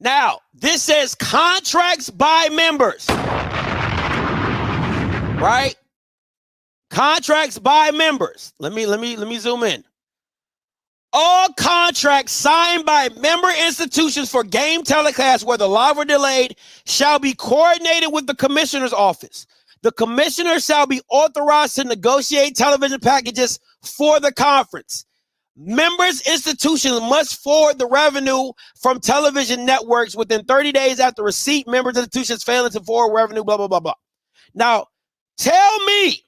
Now, this says contracts by members. Right? Contracts by members. Let me zoom in. All contracts signed by member institutions for game telecast, whether live or delayed, shall be coordinated with the commissioner's office. The commissioner shall be authorized to negotiate television packages for the conference. Members' institutions must forward the revenue from television networks within 30 days after receipt. Members' institutions failing to forward revenue, blah, blah, blah, blah. Now, tell me.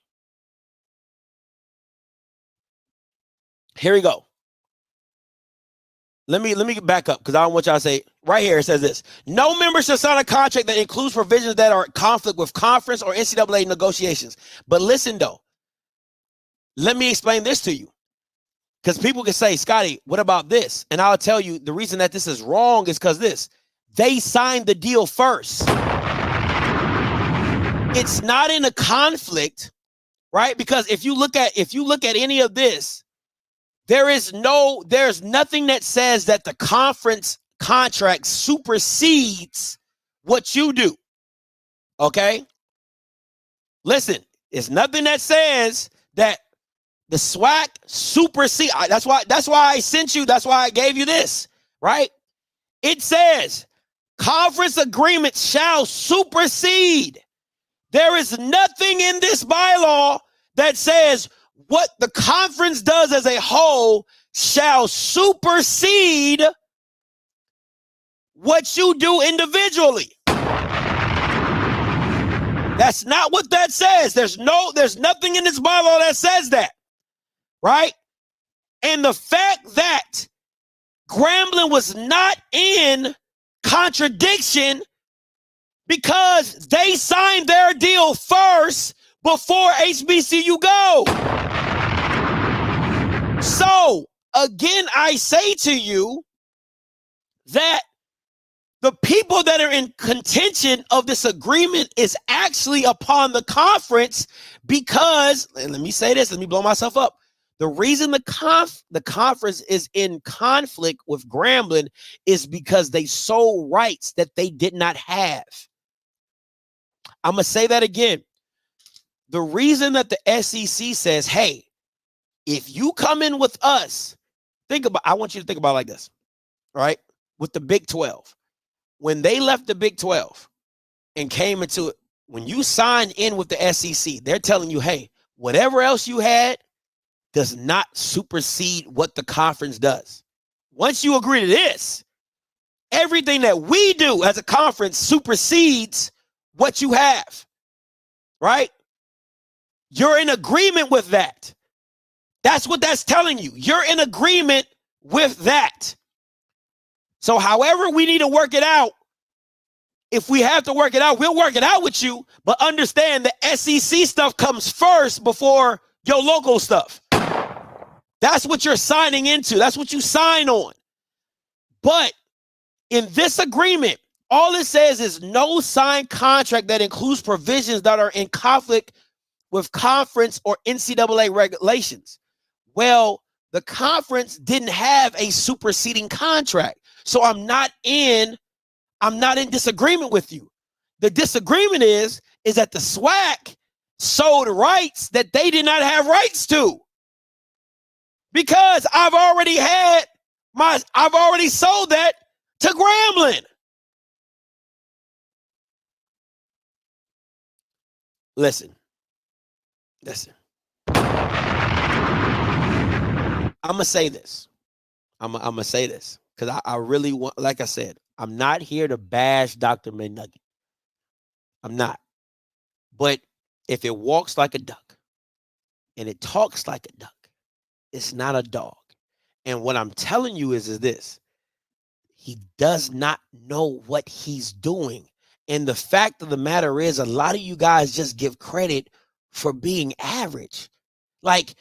Here we go. Let me back up because I don't want y'all to say right here. It says this: no member shall sign a contract that includes provisions that are in conflict with conference or NCAA negotiations. But listen, though, let me explain this to you, because people can say, Scotty, what about this? And I'll tell you the reason that this is wrong is because they signed the deal first. It's not in a conflict, right? Because if you look at any of this. There's nothing that says that the conference contract supersedes what you do. Okay? Listen, there's nothing that says that the SWAC supersedes. That's why I sent you, that's why I gave you this, right? It says conference agreements shall supersede. There is nothing in this bylaw that says what the conference does as a whole shall supersede what you do individually. That's not what that says. There's nothing in this bylaw that says that, right? And the fact that Grambling was not in contradiction because they signed their deal first before HBCU go. So again, I say to you that the people that are in contention of this agreement is actually upon the conference because, and let me say this, let me blow myself up. The reason the conference is in conflict with Grambling is because they sold rights that they did not have. I'm going to say that again. The reason that the SEC says, hey, if you come in with us, I want you to think about it like this, right? With the Big 12. When they left the Big 12 and came into it, when you signed in with the SEC, they're telling you, hey, whatever else you had does not supersede what the conference does. Once you agree to this, everything that we do as a conference supersedes what you have, right? You're in agreement with that. That's what that's telling you. You're in agreement with that. So however we need to work it out, if we have to work it out, we'll work it out with you, but understand the SEC stuff comes first before your local stuff. That's what you're signing into. That's what you sign on. But in this agreement, all it says is no signed contract that includes provisions that are in conflict with conference or NCAA regulations. Well, the conference didn't have a superseding contract. So I'm not in disagreement with you. The disagreement is that the SWAC sold rights that they did not have rights to. Because I've already sold that to Grambling. Listen. I'm going to say this. I'm going to say this because I really want, like I said, I'm not here to bash Dr. McNugget. I'm not. But if it walks like a duck and it talks like a duck, it's not a dog. And what I'm telling you is this. He does not know what he's doing. And the fact of the matter is, a lot of you guys just give credit for being average. Like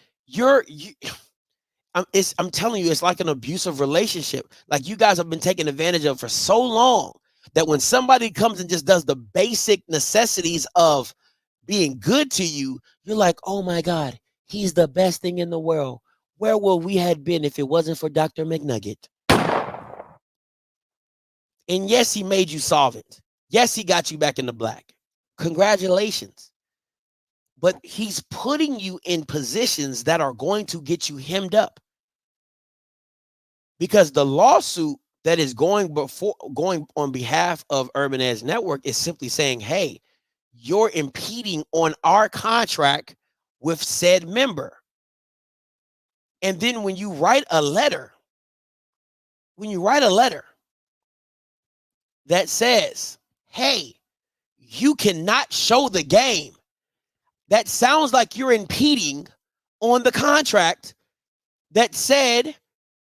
I'm telling you, it's like an abusive relationship. Like you guys have been taken advantage of for so long that when somebody comes and just does the basic necessities of being good to you, you're like, oh my God, he's the best thing in the world. Where would we have been if it wasn't for Dr. McNugget? And yes, he made you solvent. Yes, he got you back in the black. Congratulations. But he's putting you in positions that are going to get you hemmed up. Because the lawsuit that is going on behalf of Urban Edge Network is simply saying, hey, you're impeding on our contract with said member. And then when you write a letter that says, hey, you cannot show the game, that sounds like you're impeding on the contract that said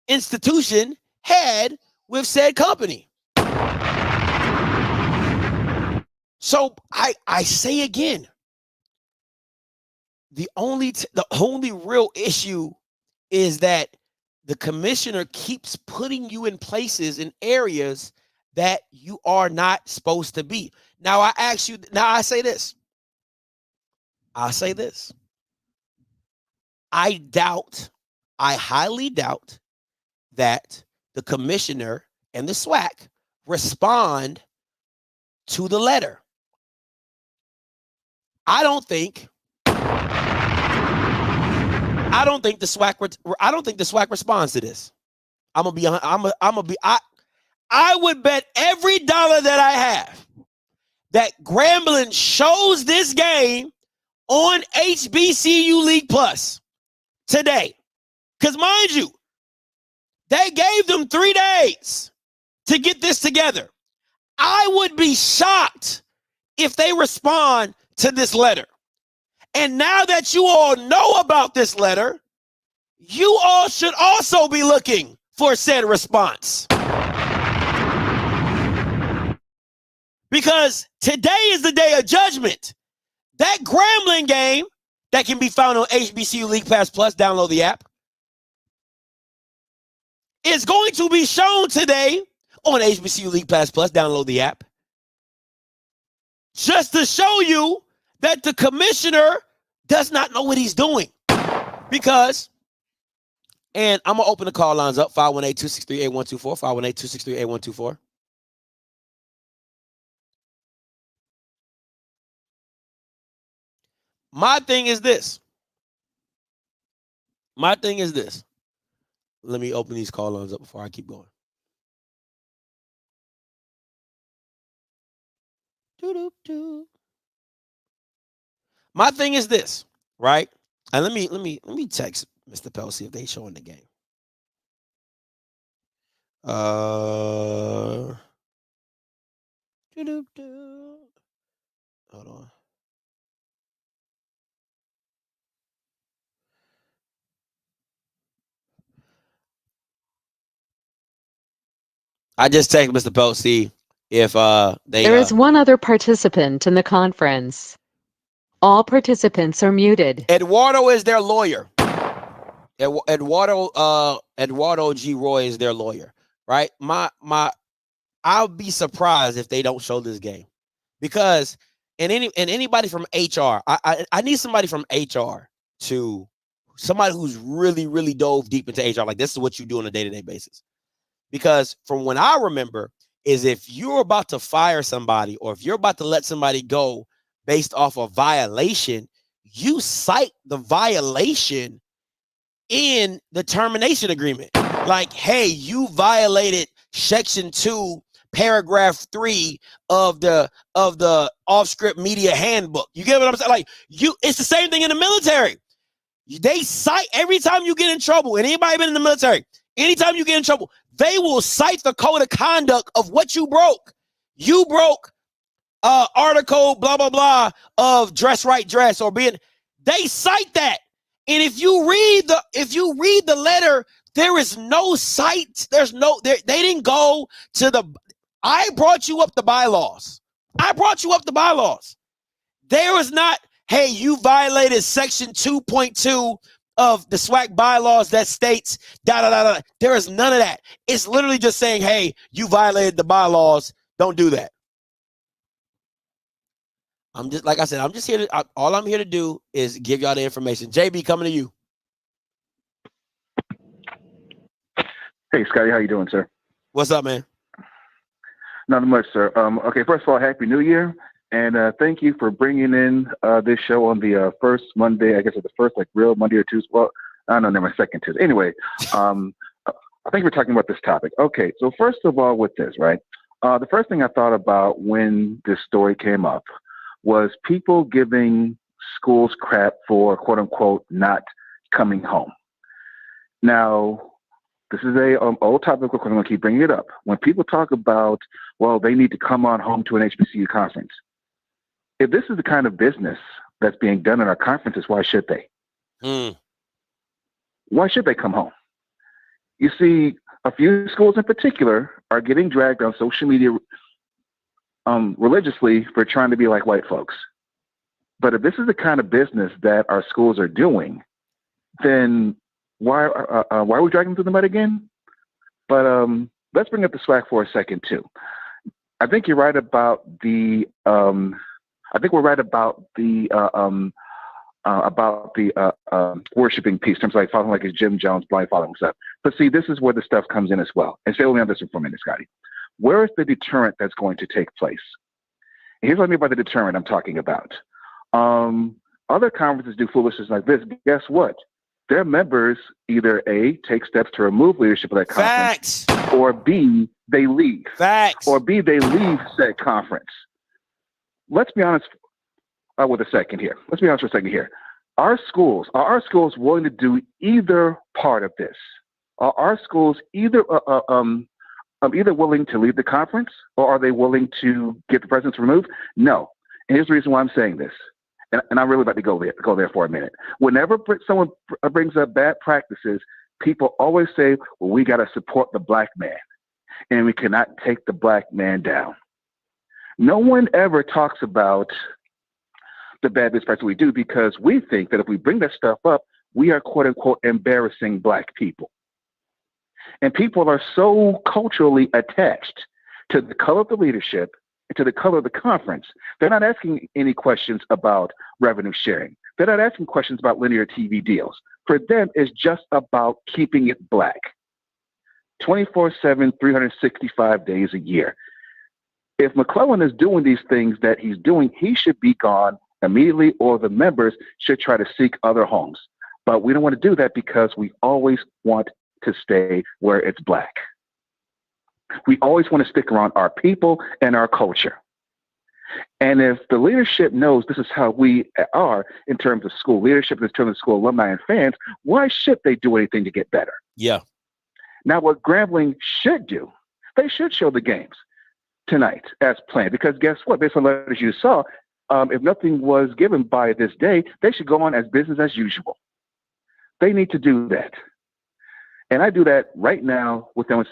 institution had with said company. So I say again, the only real issue is that the commissioner keeps putting you in places, in areas that you are not supposed to be. Now I say this. I highly doubt that the commissioner and the SWAC respond to the letter. I don't think the SWAC responds to this. I would bet every dollar that I have that Grambling shows this game on HBCU League Plus today. Because mind you, they gave them 3 days to get this together. I would be shocked if they respond to this letter. And now that you all know about this letter, you all should also be looking for said response. Because today is the day of judgment. That Grambling game that can be found on HBCU League Pass Plus, download the app, is going to be shown today on HBCU League Pass Plus, download the app, just to show you that the commissioner does not know what he's doing. Because, and I'm going to open the call lines up, 518-263-8124, 518-263-8124. My thing is this. Let me open these call lines up before I keep going. My thing is this, right? And let me text Mr. Pell, see if they showing the game. Hold on. I just text Mr. Pell, see if they. There is one other participant in the conference. All participants are muted. Eduardo is their lawyer. Eduardo G. Roy is their lawyer, right? I'll be surprised if they don't show this game, because anybody from HR, I need somebody from HR to somebody who's really dove deep into HR. Like, this is what you do on a day-to-day basis. Because from when I remember is if you're about to fire somebody or if you're about to let somebody go based off a violation, you cite the violation in the termination agreement. Like, hey, you violated section 2, paragraph 3 of the Offscript media handbook. You get what I'm saying? Like, it's the same thing in the military. They cite every time you get in trouble, and anybody been in the military, anytime you get in trouble, they will cite the code of conduct of what you broke. You broke article blah blah blah of dress right dress or being. They cite that, and if you read the letter, there is no cite. There's no. They didn't go to the. I brought you up the bylaws. There was not. Hey, you violated section 2.2 of the SWAC bylaws that states da da da da. There is none of that. It's literally just saying, hey, you violated the bylaws. Don't do that. I'm just, like I said, I'm just here to, all I'm here to do is give y'all the information. JB, coming to you. Hey, Scotty, how you doing, sir? What's up, man? Not much, sir. Okay, first of all, Happy New Year. And thank you for bringing in this show on the first Monday, I guess it's the first like real Monday or Tuesday. Well, I don't know, my second Tuesday. Anyway, I think we're talking about this topic. Okay, so first of all with this, right? The first thing I thought about when this story came up was people giving schools crap for quote unquote not coming home. Now, this is a old topic. I'm going to keep bringing it up. When people talk about, well, they need to come on home to an HBCU conference. If this is the kind of business that's being done in our conferences, why should they? Why should they come home? You see, a few schools in particular are getting dragged on social media religiously for trying to be like white folks. But if this is the kind of business that our schools are doing, then why are we dragging them through the mud again? But let's bring up the SWAC for a second too. I think you're right about the. I think we're right about the worshiping piece. In terms of like following like his Jim Jones blind following stuff. But see, this is where the stuff comes in as well. And stay with me on this one for a minute, Scotty. Where is the deterrent that's going to take place? And here's what I mean by the deterrent I'm talking about. Other conferences do foolishness like this. Guess what? Their members either A, take steps to remove leadership of that conference, or B, they leave. Or B, they leave said conference. Let's be honest with a second here. Let's be honest for a second here. Are our schools willing to do either part of this? Are our schools either willing to leave the conference, or are they willing to get the presence removed? No. And here's the reason why I'm saying this. And I'm really about to go there for a minute. Whenever someone brings up bad practices, people always say, well, we got to support the black man, and we cannot take the black man down. No one ever talks about the bad business practices we do because we think that if we bring that stuff up, we are quote unquote embarrassing Black people. And people are so culturally attached to the color of the leadership and to the color of the conference. They're not asking any questions about revenue sharing. They're not asking questions about linear TV deals. For them, it's just about keeping it Black. 24/7, 365 days a year. If McClellan is doing these things that he's doing, he should be gone immediately, or the members should try to seek other homes. But we don't want to do that because we always want to stay where it's Black. We always want to stick around our people and our culture. And if the leadership knows this is how we are in terms of school leadership, in terms of school alumni and fans, why should they do anything to get better? Yeah. Now, what Grambling should do, they should show the games tonight as planned. Because guess what? Based on letters you saw, if nothing was given by this day, they should go on as business as usual. They need to do that. And I do that right now with no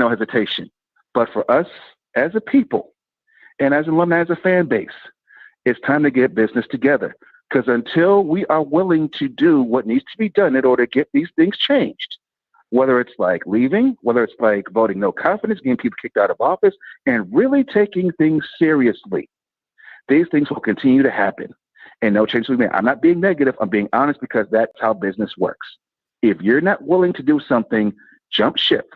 hesitation. But for us as a people and as alumni, as a fan base, it's time to get business together. Because until we are willing to do what needs to be done in order to get these things changed, whether it's like leaving, whether it's like voting no confidence, getting people kicked out of office, and really taking things seriously, these things will continue to happen and no change will be made. I'm not being negative. I'm being honest because that's how business works. If you're not willing to do something, jump ship.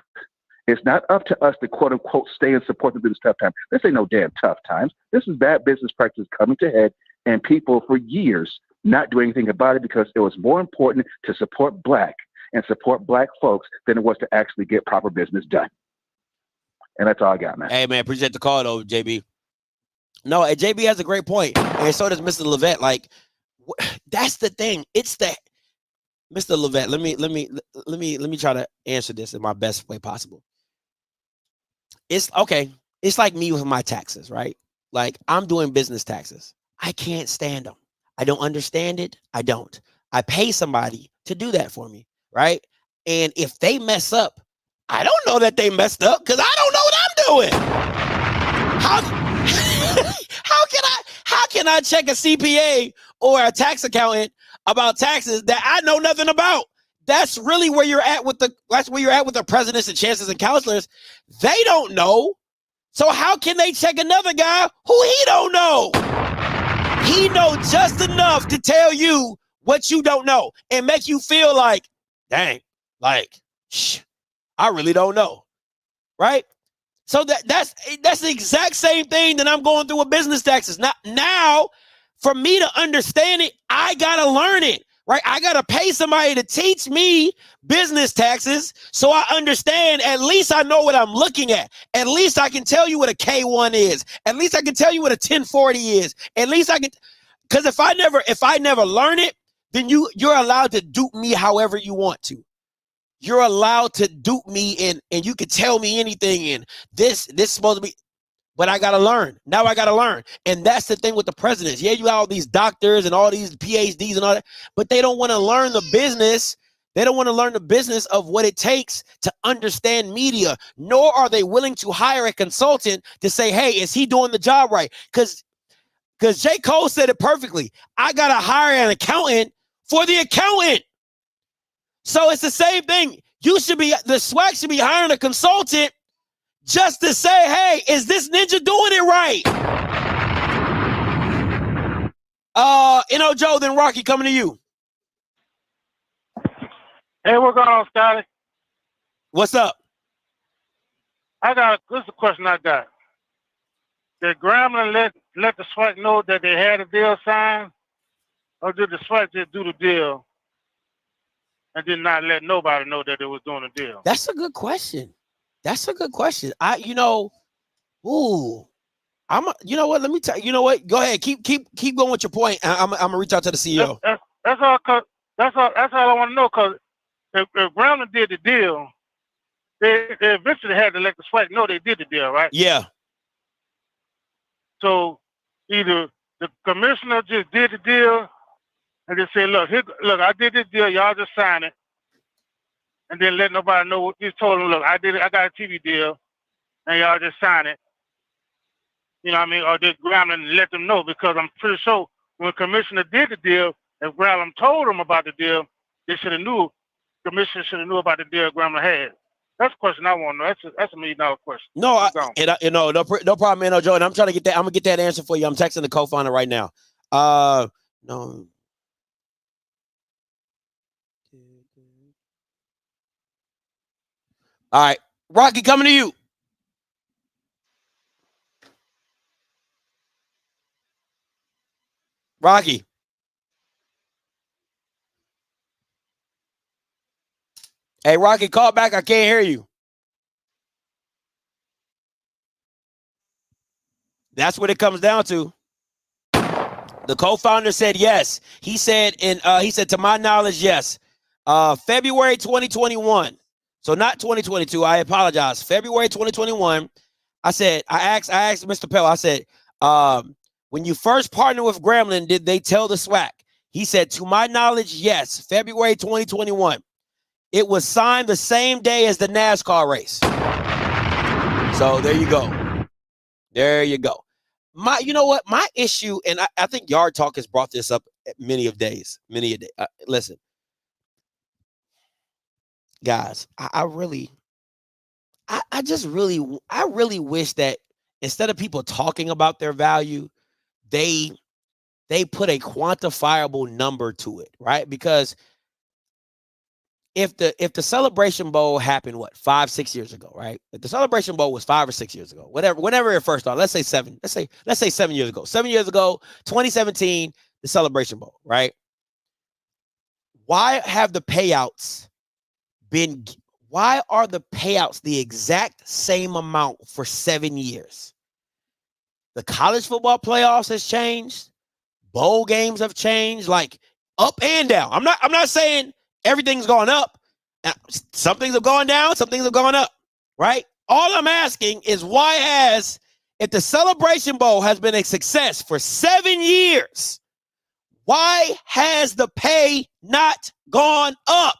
It's not up to us to quote unquote stay and support them through this tough time. This ain't no damn tough times. This is bad business practice coming to head and people for years not doing anything about it because it was more important to support Black and support Black folks than it was to actually get proper business done. And that's all I got, man. Hey, man, appreciate the call, though, JB. No, JB has a great point, and so does Mr. Levette. Like, that's the thing. It's that, Mr. Levette. Let me try to answer this in my best way possible. It's okay. It's like me with my taxes, right? Like, I'm doing business taxes. I can't stand them. I don't understand it. I don't. I pay somebody to do that for me, right? And if they mess up, I don't know that they messed up because I don't know what I'm doing. How can I check a CPA or a tax accountant about taxes that I know nothing about? That's really where you're at with the presidents and chancellors and counselors. They don't know. So how can they check another guy who he don't know? He knows just enough to tell you what you don't know and make you feel like, dang, like, I really don't know, right? So that's the exact same thing that I'm going through with business taxes. Now, for me to understand it, I gotta learn it, right? I gotta pay somebody to teach me business taxes so I understand. At least I know what I'm looking at. At least I can tell you what a K1 is. At least I can tell you what a 1040 is. At least I can, because if I never learn it, then you're allowed to dupe me however you want to. You're allowed to dupe me and you can tell me anything and this is supposed to be, but I got to learn. Now I got to learn. And that's the thing with the presidents. Yeah, you got all these doctors and all these PhDs and all that, but they don't want to learn the business. They don't want to learn the business of what it takes to understand media, nor are they willing to hire a consultant to say, hey, is he doing the job right? Because J. Cole said it perfectly. I got to hire an accountant for the accountant. So it's the same thing. The SWAC should be hiring a consultant just to say, hey, is this ninja doing it right? Joe, then Rocky, coming to you. Hey, what's going on, Scotty? What's up? This is a question I got. Did Grambling let the SWAC know that they had a deal signed? Or did the SWAC just do the deal and did not let nobody know that they was doing a deal? That's a good question. You know what? Let me tell you. You know what? Go ahead. Keep going with your point. I'm gonna reach out to the CEO. That's all I want to know. Cause if Grambling did the deal, they eventually had to let the SWAC know they did the deal, right? Yeah. So either the commissioner just did the deal and just said, look, I did this deal, y'all just sign it. And then let nobody know. Just told them, look, I got a TV deal, and y'all just sign it. You know what I mean? Or did Grambling let them know? Because I'm pretty sure when Commissioner did the deal, if Grambling told them about the deal, they should have knew. Commissioner should have knew about the deal Grambling had. That's a question I want to know. That's $1 million question. No, no problem, man. No, Joe. And I'm trying to get that. I'm gonna get that answer for you. I'm texting the co-founder right now. No. All right, Rocky, coming to you. Rocky. Hey, Rocky, call back. I can't hear you. That's what it comes down to. The co-founder said yes. He said, to my knowledge, yes. February 2021. So not 2022. I apologize. February 2021. I asked Mr. Pell, I said, when you first partnered with Grambling, did they tell the SWAC? He said, to my knowledge, yes. February 2021. It was signed the same day as the NASCAR race. So there you go. There you go. You know what? My issue, and I think Yard Talk has brought this up many a day. Listen, guys, I really wish that instead of people talking about their value, they put a quantifiable number to it, right? Because if the Celebration Bowl happened, 5-6 years ago, right? If the Celebration Bowl was 5 or 6 years ago, whenever it first started, let's say 7. Let's say 7 years ago. 7 years ago, 2017, the Celebration Bowl, right? Why are the payouts the exact same amount for 7 years? The college football playoffs has changed. Bowl games have changed, like up and down. I'm not saying everything's gone up. Some things have gone down, some things have gone up, right? All I'm asking is if the Celebration Bowl has been a success for 7 years, why has the pay not gone up?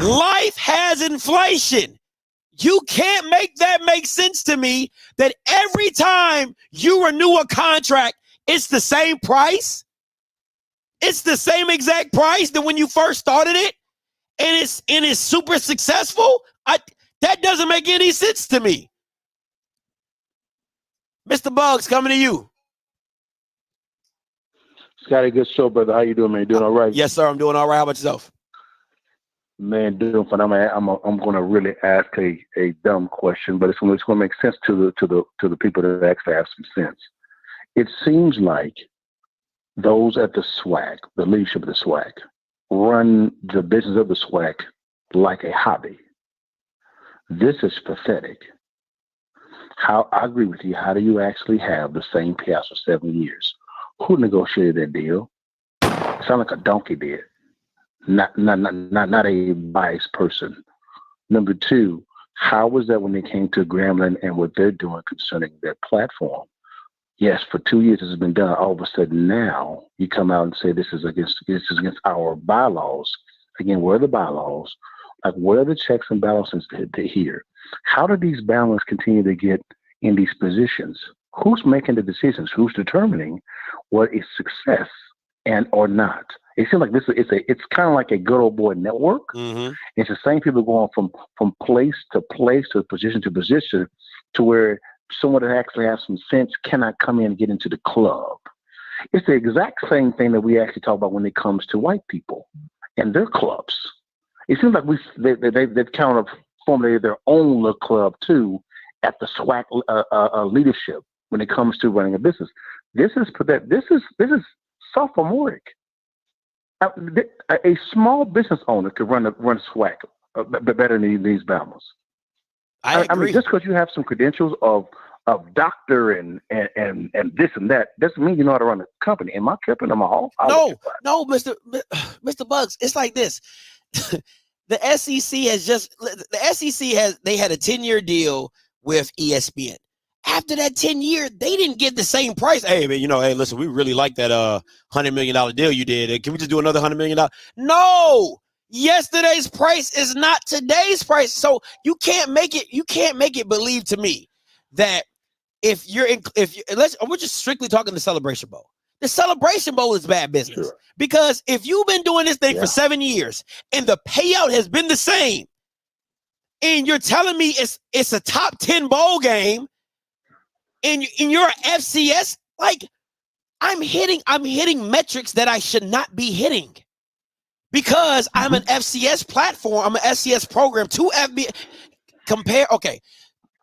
Life has inflation. You can't make that make sense to me that every time you renew a contract, it's the same price. It's the same exact price than when you first started it, and it's super successful. That doesn't make any sense to me. Mr. Bugs, coming to you. Scotty, good show, brother. How you doing, man? You doing all right? Yes, sir. I'm doing all right. How about yourself? Man, doing fine. I'm going to really ask a dumb question, but it's going to make sense to the people that actually have some sense. It seems like those at the SWAC, the leadership of the SWAC, run the business of the SWAC like a hobby. This is pathetic. I agree with you. How do you actually have the same payouts for 7 years? Who negotiated that deal? It sounds like a donkey did. Not a biased person. Number two, how was that when they came to Grambling and what they're doing concerning their platform? Yes, for 2 years this has been done. All of a sudden now you come out and say this is against our bylaws. Again, where are the bylaws? Like, where are the checks and balances here? How do these balances continue to get in these positions? Who's making the decisions? Who's determining what is success and or not? It seems like it's kind of like a good old boy network. Mm-hmm. It's the same people going from place to place, to position, to where someone that actually has some sense cannot come in and get into the club. It's the exact same thing that we actually talk about when it comes to white people and their clubs. It seems like they've kind of formulated their own little club too at the SWAC leadership when it comes to running a business. This is sophomoric. A small business owner could run a SWAC better than these balance. I agree. I mean, just because you have some credentials of doctor and this and that doesn't mean you know how to run a company. Am I tripping? Am I off? No, Mr. Bugs. It's like this. The SEC had a 10-year deal with ESPN. After that 10 years, they didn't get the same price. Hey, man, listen, we really like that $100 million deal you did. Can we just do another $100 million? No, yesterday's price is not today's price. So you can't make it believe to me that if you're in, we're just strictly talking the Celebration Bowl. The Celebration Bowl is bad business because if you've been doing this thing for 7 years and the payout has been the same, and you're telling me it's a top 10 bowl game, and you're an FCS, like I'm hitting metrics that I should not be hitting because I'm an FCS platform. I'm an FCS program to FB.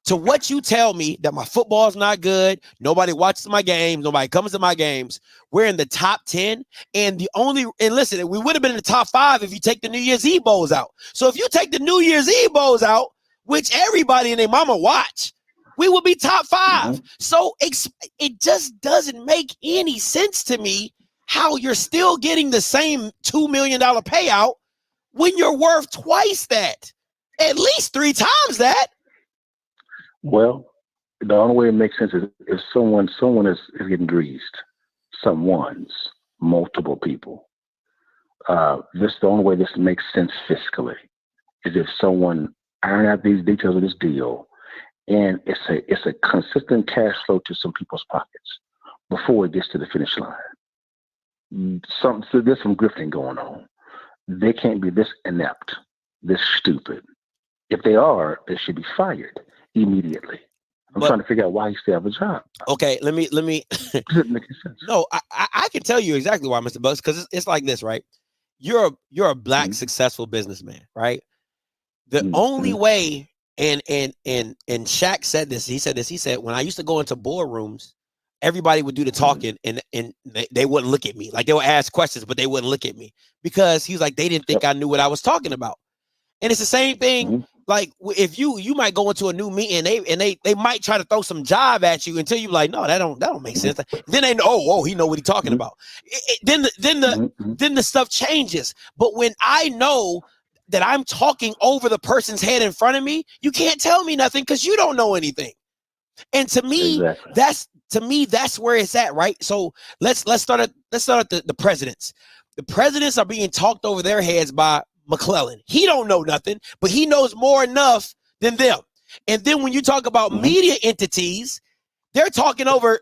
To what you tell me that my football is not good, nobody watches my games, nobody comes to my games. We're in the top 10, and listen, we would have been in the top 5 if you take the New Year's Eve bowls out. So if you take the New Year's Eve bowls out, which everybody and their mama watch, we will be top 5. So it just doesn't make any sense to me how you're still getting the same $2 million payout when you're worth twice that, at least 3 times that. Well, the only way it makes sense is if someone is getting greased. Multiple people. This the only way this makes sense fiscally is if someone iron out these details of this deal, and it's a consistent cash flow to some people's pockets before it gets to the finish line. So there's some grifting going on. They can't be this inept, this stupid. If they are, they should be fired immediately. I'm trying to figure out why he still have a job. Okay, let me. Doesn't make sense. No, I can tell you exactly why, Mr. Bucks, because it's like this, right? You're a black successful businessman, right? The only way, and Shaq said this. He said when I used to go into boardrooms, everybody would do the talking, and they wouldn't look at me. Like they would ask questions, but they wouldn't look at me because he was like they didn't think I knew what I was talking about. And it's the same thing. Like if you might go into a new meeting and they might try to throw some jive at you until you like, no, that don't make sense. Then they know, oh, he know what he's talking about. Then the stuff changes. But when I know that I'm talking over the person's head in front of me, you can't tell me nothing because you don't know anything. And to me, that's where it's at, right? So let's start at the presidents. The presidents are being talked over their heads by McClellan. He don't know nothing, but he knows more enough than them. And then when you talk about media entities, they're talking over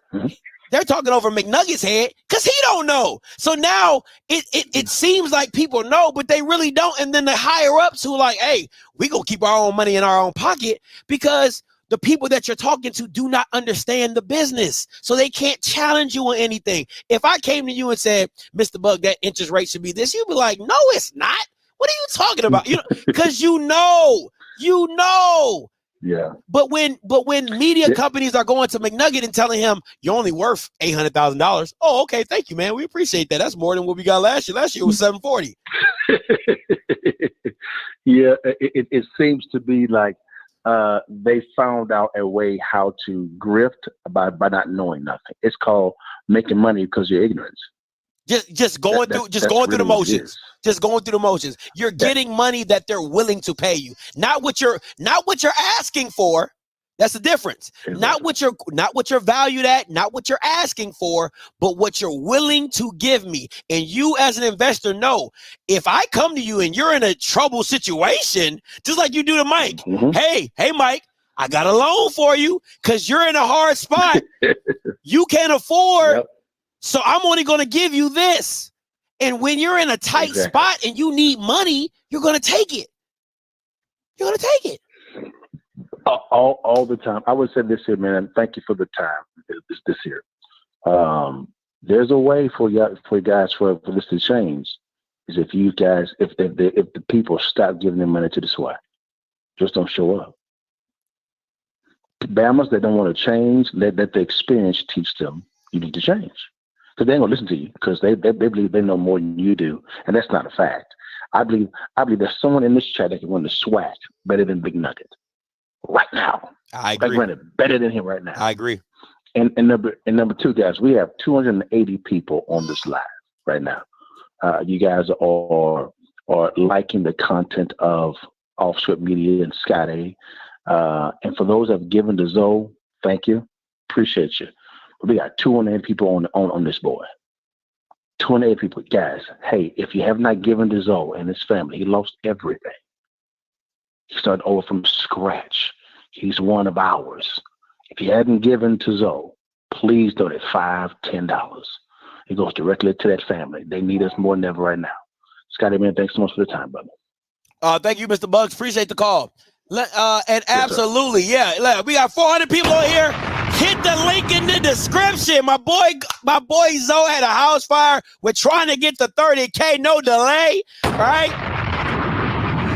McNugget's head because he don't know. So now it seems like people know, but they really don't. And then the higher ups who like, hey, we gonna keep our own money in our own pocket because the people that you're talking to do not understand the business. So they can't challenge you on anything. If I came to you and said, Mr. Bug, that interest rate should be this, you'd be like, no, it's not. What are you talking about? You know, because you know. Yeah. But when media companies are going to McNugget and telling him you're only worth $800,000, oh, okay, thank you, man. We appreciate that. That's more than what we got last year. Last year was $740. Yeah, it seems to be like they found out a way how to grift by not knowing nothing. It's called making money because of your ignorance. Just going through the motions. Just going through the motions. You're getting money that they're willing to pay you. Not what you're asking for. That's the difference. Exactly. Not what you're valued at, not what you're asking for, but what you're willing to give me. And you as an investor know, if I come to you and you're in a trouble situation, just like you do to Mike, hey Mike, I got a loan for you because you're in a hard spot. You can't afford. Yep. So I'm only going to give you this. And when you're in a tight spot and you need money, you're going to take it. You're going to take it. All the time. I would say this here, man. Thank you for the time. This here. There's a way for guys for this to change. Is if you guys, if the people stop giving their money to the SWAC, just don't show up. Bammers that don't want to change, let the experience teach them you need to change. Because they ain't gonna listen to you because they believe they know more than you do, and that's not a fact. I believe there's someone in this chat that can run the SWAC better than Big Nugget right now. I agree. They run it better than him right now. I agree. And number two, guys, we have 280 people on this live right now. You guys are liking the content of Offscript Media and Scotty. And for those that have given to Zoe, thank you, appreciate you. We got 208 people on this board. 208 people. Guys, hey, if you have not given to Zoe and his family, he lost everything. He started over from scratch. He's one of ours. If you hadn't given to Zoe, please donate $5, $10. It goes directly to that family. They need us more than ever right now. Scotty, man, thanks so much for the time, brother. Thank you, Mr. Bugs. Appreciate the call. And absolutely, yes, yeah. We got 400 people on here. Hit the link in the description. My boy Zoe had a house fire. We're trying to get to 30K, no delay, right?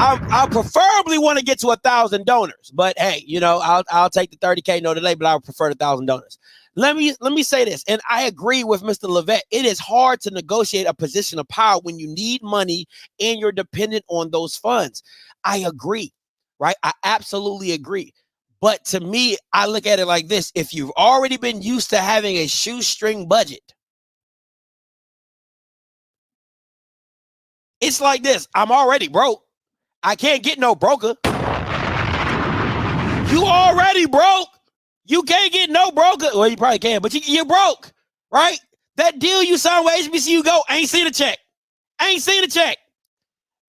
I preferably want to get to 1,000 donors, but hey, I'll take the 30K, no delay, but I would prefer 1,000 donors. Let me say this, and I agree with Mr. Levette. It is hard to negotiate a position of power when you need money and you're dependent on those funds. I agree, right? I absolutely agree. But to me, I look at it like this. If you've already been used to having a shoestring budget, it's like this. I'm already broke. I can't get no broker. You already broke. You can't get no broker. Well, you probably can, but you're broke, right? That deal you signed with HBCU Go, ain't seen a check.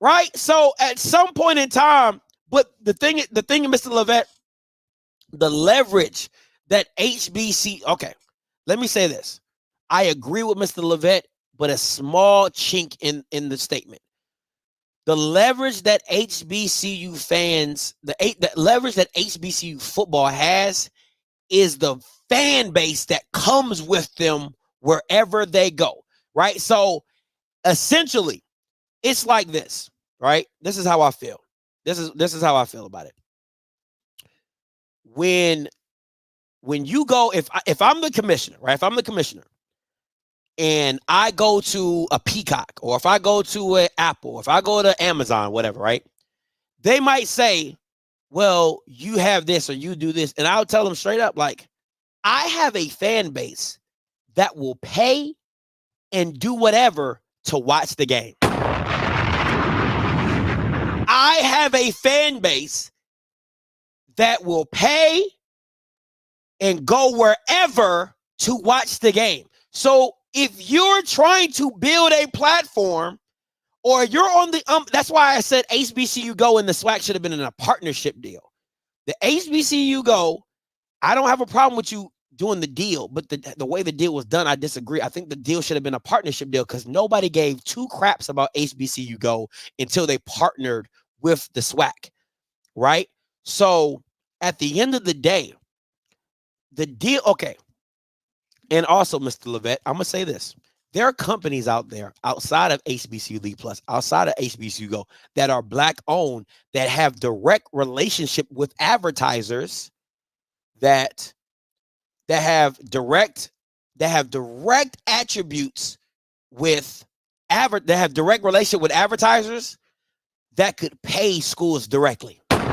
Right? So at some point in time, but the thing, Mr. Levette, the leverage that okay, let me say this. I agree with Mr. Levette, but a small chink in the statement. The leverage that HBCU fans, the leverage that HBCU football has is the fan base that comes with them wherever they go, right? So essentially, it's like this, right? This is how I feel. This is how I feel about it. When you go, if I'm the commissioner, right? If I'm the commissioner and I go to a Peacock, or if I go to an Apple, if I go to Amazon, whatever, right? They might say, well, you have this or you do this. And I'll tell them straight up, like, I have a fan base that will pay and do whatever to watch the game. I have a fan base that will pay and go wherever to watch the game. So if you're trying to build a platform, or you're on the that's why I said HBCU Go and the SWAC should have been in a partnership deal. The HBCU Go, I don't have a problem with you doing the deal, but the way the deal was done, I disagree. I think the deal should have been a partnership deal because nobody gave two craps about HBCU Go until they partnered with the SWAC, right? So at the end of the day, the deal, okay. And also, Mr. Levette, I'm going to say this. There are companies out there outside of HBCU League Plus, outside of HBCU Go, that are Black owned, that have direct relationship with advertisers, that have direct attributes with that have direct relationship with advertisers that could pay schools directly. I'm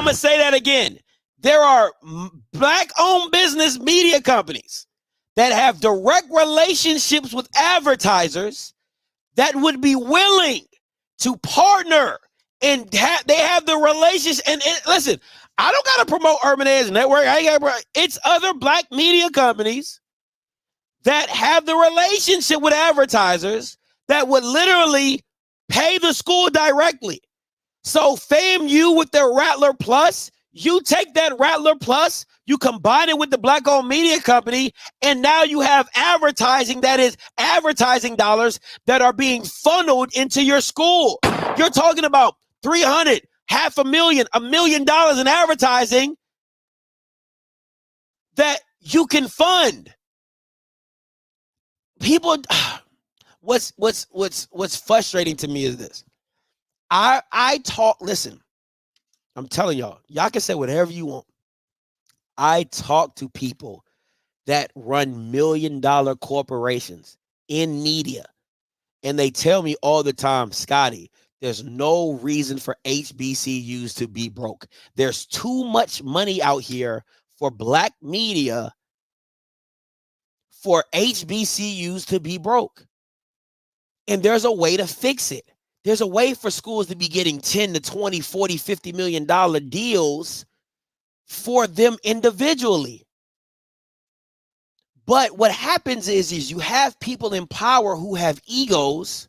gonna say that again. There are Black owned business media companies that have direct relationships with advertisers that would be willing to partner, and they have the relationship. And listen, I don't got to promote Urban Edge Network. It's other Black media companies that have the relationship with advertisers that would literally pay the school directly. So FAMU with their Rattler Plus, you take that Rattler Plus, you combine it with the Black-owned media company, and now you have advertising that is advertising dollars that are being funneled into your school. You're talking about $300,000, $500,000, $1 million in advertising that you can fund. People, what's frustrating to me is this. I talk, listen, I'm telling y'all can say whatever you want. I talk to people that run $1 million corporations in media, and they tell me all the time, Scotty, there's no reason for HBCUs to be broke. There's too much money out here for Black media for HBCUs to be broke. And there's a way to fix it. There's a way for schools to be getting 10 to 20, 40, $50 million deals for them individually. But what happens is you have people in power who have egos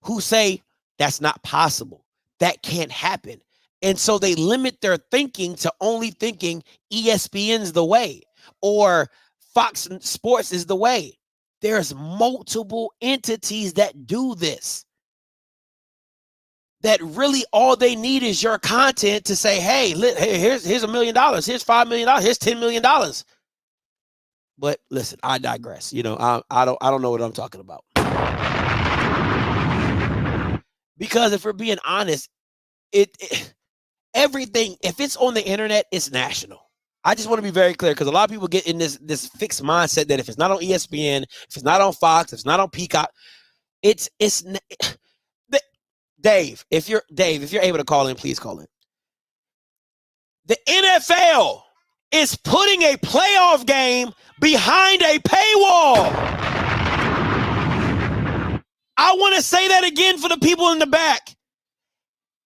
who say, that's not possible. That can't happen. And so they limit their thinking to only thinking ESPN's the way or Fox Sports is the way. There's multiple entities that do this. That really all they need is your content to say, hey, here's $1 million, here's $5 million, here's $10 million. But listen, I digress. You know, I don't know what I'm talking about. Because if we're being honest, everything, if it's on the internet, it's national. I just want to be very clear because a lot of people get in this fixed mindset that if it's not on ESPN, if it's not on Fox, if it's not on Peacock, Dave, if you're able to call in, please call in. The NFL is putting a playoff game behind a paywall. I want to say that again for the people in the back.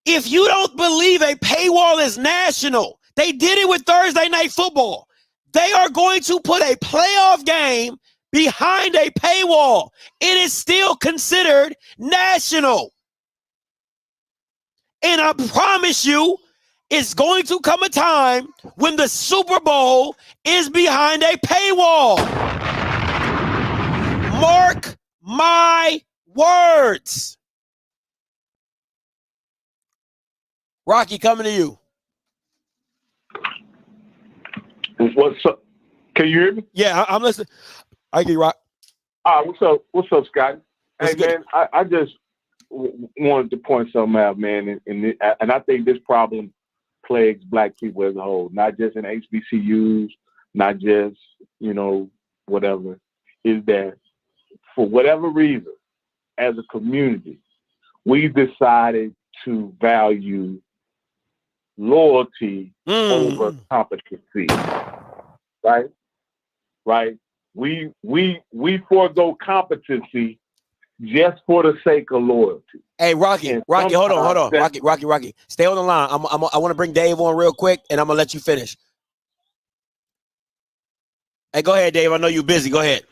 If you don't believe a paywall is national, they did it with Thursday Night Football. They are going to put a playoff game behind a paywall. It is still considered national. And I promise you, it's going to come a time when the Super Bowl is behind a paywall. Mark my words. Rocky, coming to you. What's up? Can you hear me? Yeah, I'm listening. I get you, Rock. What's up? What's up, Scott? What's hey, good? man, I just wanted to point something out, man, and I think this problem plagues Black people as a whole, not just in HBCUs, not just, whatever, is that for whatever reason, as a community, we've decided to value loyalty over competency, right? Right? We forego competency just for the sake of loyalty. Hey, Rocky, hold on. Rocky. Stay on the line. I want to bring Dave on real quick, and I'm going to let you finish. Hey, go ahead, Dave. I know you're busy. Go ahead.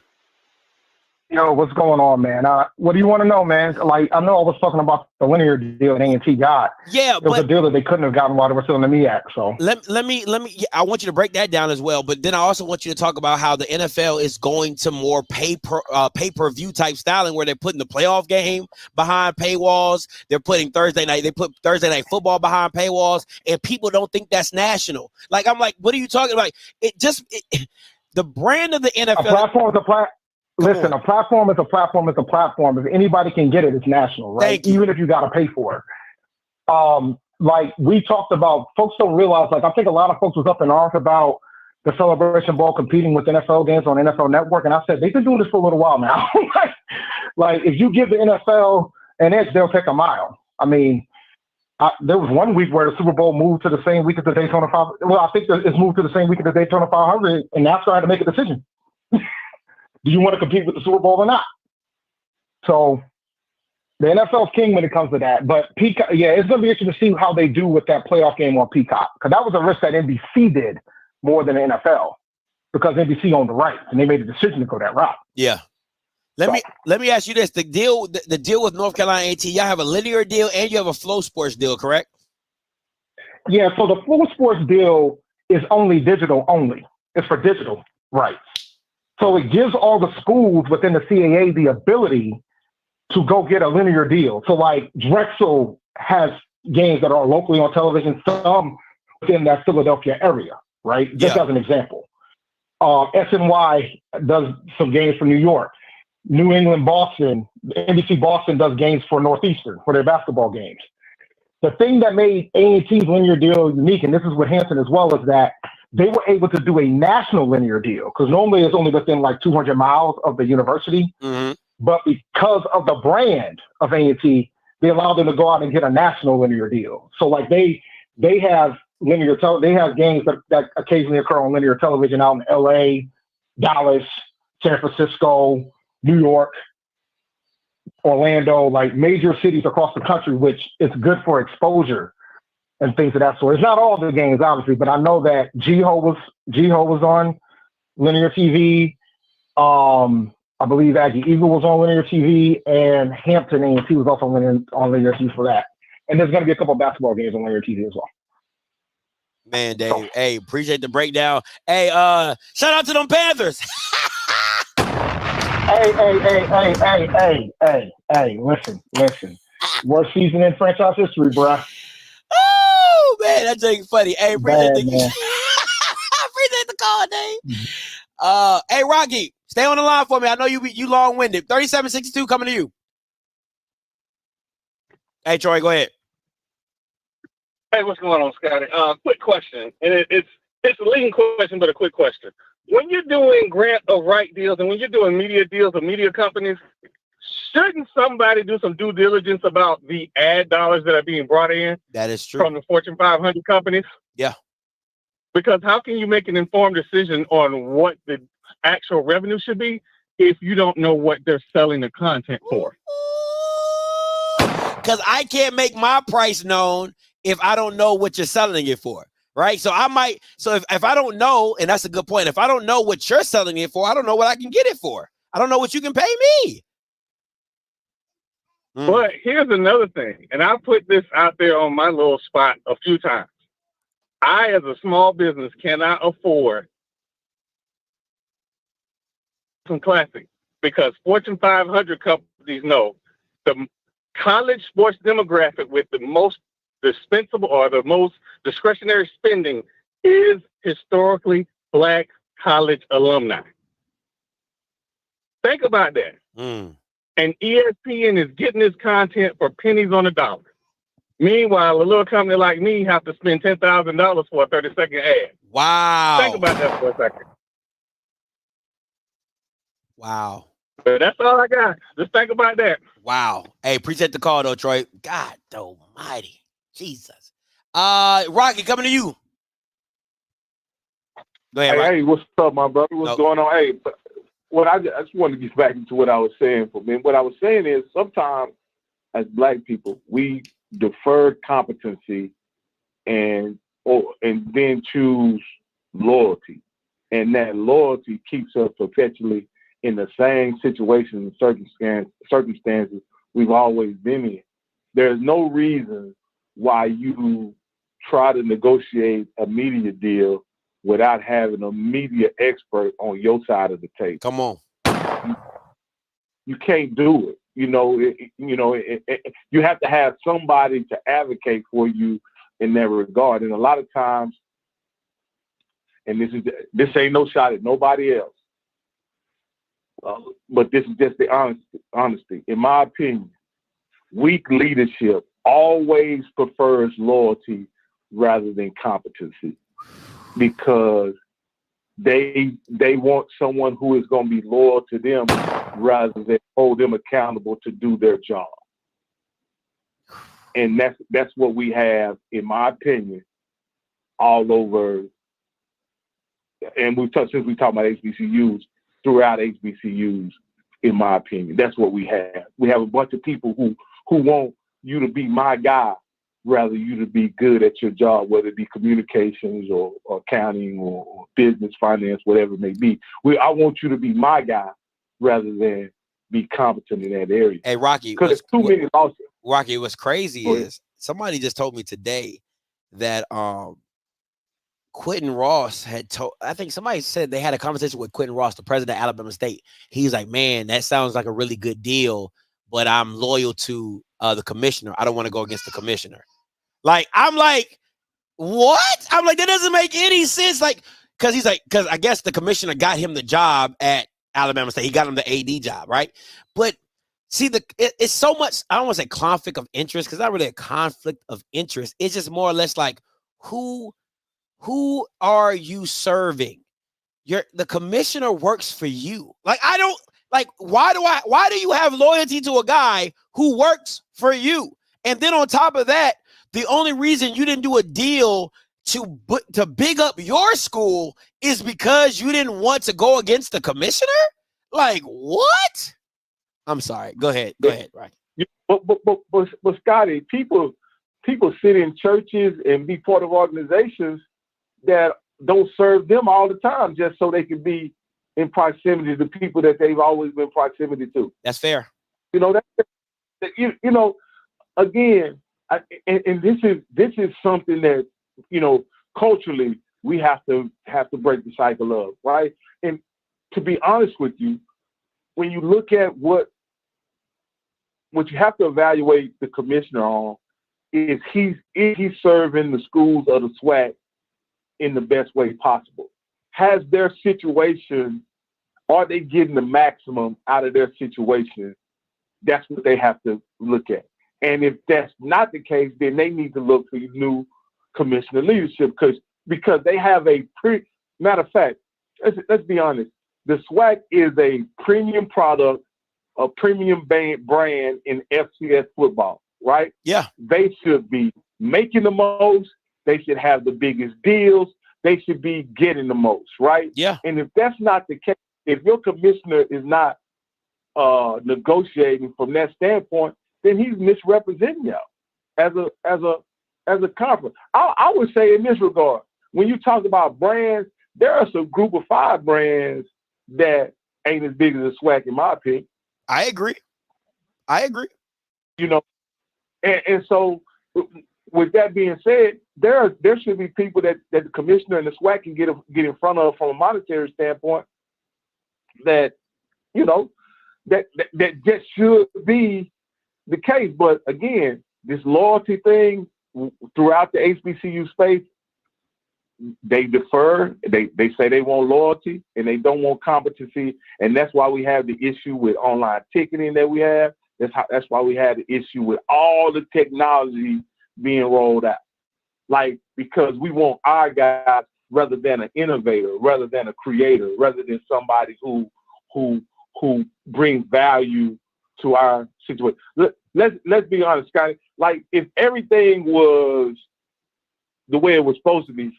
Yo, what's going on, man? What do you want to know, man? Like, I know I was talking about the linear deal that A&T got. Yeah, it was a deal that they couldn't have gotten while they were still in the MEAC. So let me. I want you to break that down as well. But then I also want you to talk about how the NFL is going to more pay-per-view type styling, where they're putting the playoff game behind paywalls. They're putting Thursday night football behind paywalls, and people don't think that's national. Like, I'm like, what are you talking about? The brand of the NFL. A platform is a platform. Listen, a platform is a platform is a platform. If anybody can get it, it's national, right? Even if you got to pay for it. Like we talked about, folks don't realize, like I think a lot of folks was up in arms about the Celebration Bowl competing with NFL games on NFL Network. And I said, they've been doing this for a little while now. like if you give the NFL an edge, they'll take a mile. I mean, there was one week where the Super Bowl moved to the same week as the Daytona 500. Well, I think it's moved to the same week as the Daytona 500, and NASCAR had to make a decision. Do you want to compete with the Super Bowl or not? So the NFL's king when it comes to that. But Peacock, yeah, it's going to be interesting to see how they do with that playoff game on Peacock. Because that was a risk that NBC did more than the NFL. Because NBC owned the rights, and they made a decision to go that route. Yeah. Let me ask you this. The deal with North Carolina A&T, y'all have a linear deal and you have a Flow Sports deal, correct? Yeah, so the Flow Sports deal is only digital only. It's for digital rights. So it gives all the schools within the CAA the ability to go get a linear deal. So like Drexel has games that are locally on television, some within that Philadelphia area, right? Just as an example. SNY does some games for New York. New England, Boston, NBC Boston does games for Northeastern for their basketball games. The thing that made A&T's linear deal unique, and this is with Hanson as well, is that they were able to do a national linear deal because normally it's only within like 200 miles of the university. Mm-hmm. But because of the brand of A&T, they allowed them to go out and get a national linear deal. So like they have they have games that occasionally occur on linear television out in LA, Dallas, San Francisco, New York, Orlando, like major cities across the country, which is good for exposure and things of that sort. It's not all the games, obviously, but I know that G-Ho was on linear TV. I believe Aggie Eagle was on linear TV, and Hampton A&T was also on linear TV for that. And there's going to be a couple of basketball games on linear TV as well. Man, Dave. Hey, appreciate the breakdown. Hey, shout out to them Panthers. Hey, listen. Worst season in franchise history, bruh. Oh man, that's ain't funny. Hey, appreciate Bad, the man. appreciate the call, Dave. Hey, Rocky, stay on the line for me. I know you long winded. 3762 coming to you. Hey, Troy, go ahead. Hey, what's going on, Scotty? Quick question, and it's a leading question, but a quick question. When you're doing grant of right deals and when you're doing media deals with media companies, shouldn't somebody do some due diligence about the ad dollars that are being brought in? That is true. From the Fortune 500 companies? Yeah. Because how can you make an informed decision on what the actual revenue should be if you don't know what they're selling the content for? Because I can't make my price known if I don't know what you're selling it for, right? So if I don't know, and that's a good point, if I don't know what you're selling it for, I don't know what I can get it for. I don't know what you can pay me. But here's another thing, and I put this out there on my little spot a few times. I, as a small business, cannot afford some classic because Fortune 500 companies know the college sports demographic with the most dispensable or the most discretionary spending is historically Black college alumni. Think about that. And ESPN is getting this content for pennies on the dollar. Meanwhile, a little company like me have to spend $10,000 for a 30-second ad. Wow. Think about that for a second. Wow. But that's all I got. Just think about that. Wow. Hey, appreciate the call though, Troy. God almighty. Jesus. Rocky, coming to you. Go ahead, Rocky. Hey, what's up, my brother? What's going on? Hey, I just wanted to get back into what I was saying. What I was saying is sometimes as Black people, we defer competency and then choose loyalty. And that loyalty keeps us perpetually in the same situations and circumstances we've always been in. There's no reason why you try to negotiate a media deal without having a media expert on your side of the table. Come on. You can't do it. You have to have somebody to advocate for you in that regard. And a lot of times, and this ain't no shot at nobody else, but this is just the honesty. In my opinion, weak leadership always prefers loyalty rather than competency, because they want someone who is going to be loyal to them rather than hold them accountable to do their job. And that's what we have, in my opinion, all over. And since we talk about HBCUs, throughout HBCUs, in my opinion, that's what we have. We have a bunch of people who want you to be my guy rather you to be good at your job, whether it be communications or accounting or business, finance, whatever it may be. I want you to be my guy rather than be competent in that area. Hey, Rocky, because there's too many losses. Rocky, what's crazy is somebody just told me today that Quentin Ross had told, I think somebody said they had a conversation with Quentin Ross, the president of Alabama State. He's like, man, that sounds like a really good deal, but I'm loyal to the commissioner. I don't want to go against the commissioner. Like, I'm like, what? I'm like, that doesn't make any sense. Like, because I guess the commissioner got him the job at Alabama State. He got him the AD job, right? But see, it's so much, I don't want to say conflict of interest, because it's not really a conflict of interest. It's just more or less like, who are you serving? The commissioner works for you. Like, I don't, like, why do you have loyalty to a guy who works for you? And then on top of that, the only reason you didn't do a deal to big up your school is because you didn't want to go against the commissioner? Like, what? I'm sorry. Go ahead, Rocky. But Scotty, people sit in churches and be part of organizations that don't serve them all the time just so they can be in proximity to people that they've always been proximity to. That's fair. Again, and this is something that, culturally, we have to break the cycle of, right? And to be honest with you, when you look at what you have to evaluate the commissioner on is he's serving the schools of the SWAC in the best way possible. Has their situation, are they getting the maximum out of their situation? That's what they have to look at. And if that's not the case, then they need to look for new commissioner leadership because they have matter of fact, let's be honest, the SWAC is a premium product, a premium brand in FCS football, right? Yeah. They should be making the most. They should have the biggest deals. They should be getting the most, right? Yeah. And if that's not the case, if your commissioner is not negotiating from that standpoint, then he's misrepresenting y'all as a conference. I would say in this regard, when you talk about brands, there are some group of 5 brands that ain't as big as a SWAC, in my opinion. I agree. You know, and so with that being said, there should be people that the commissioner and the SWAC can get in front of from a monetary standpoint that, you know, that just should be the case. But again, this loyalty thing throughout the HBCU space, they defer. They say they want loyalty and they don't want competency, and that's why we have the issue with online ticketing that we have. That's why we had the issue with all the technology being rolled out. Like, because we want our guys rather than an innovator, rather than a creator, rather than somebody who brings value to our situation. Let's be honest, Scotty. Like, if everything was the way it was supposed to be,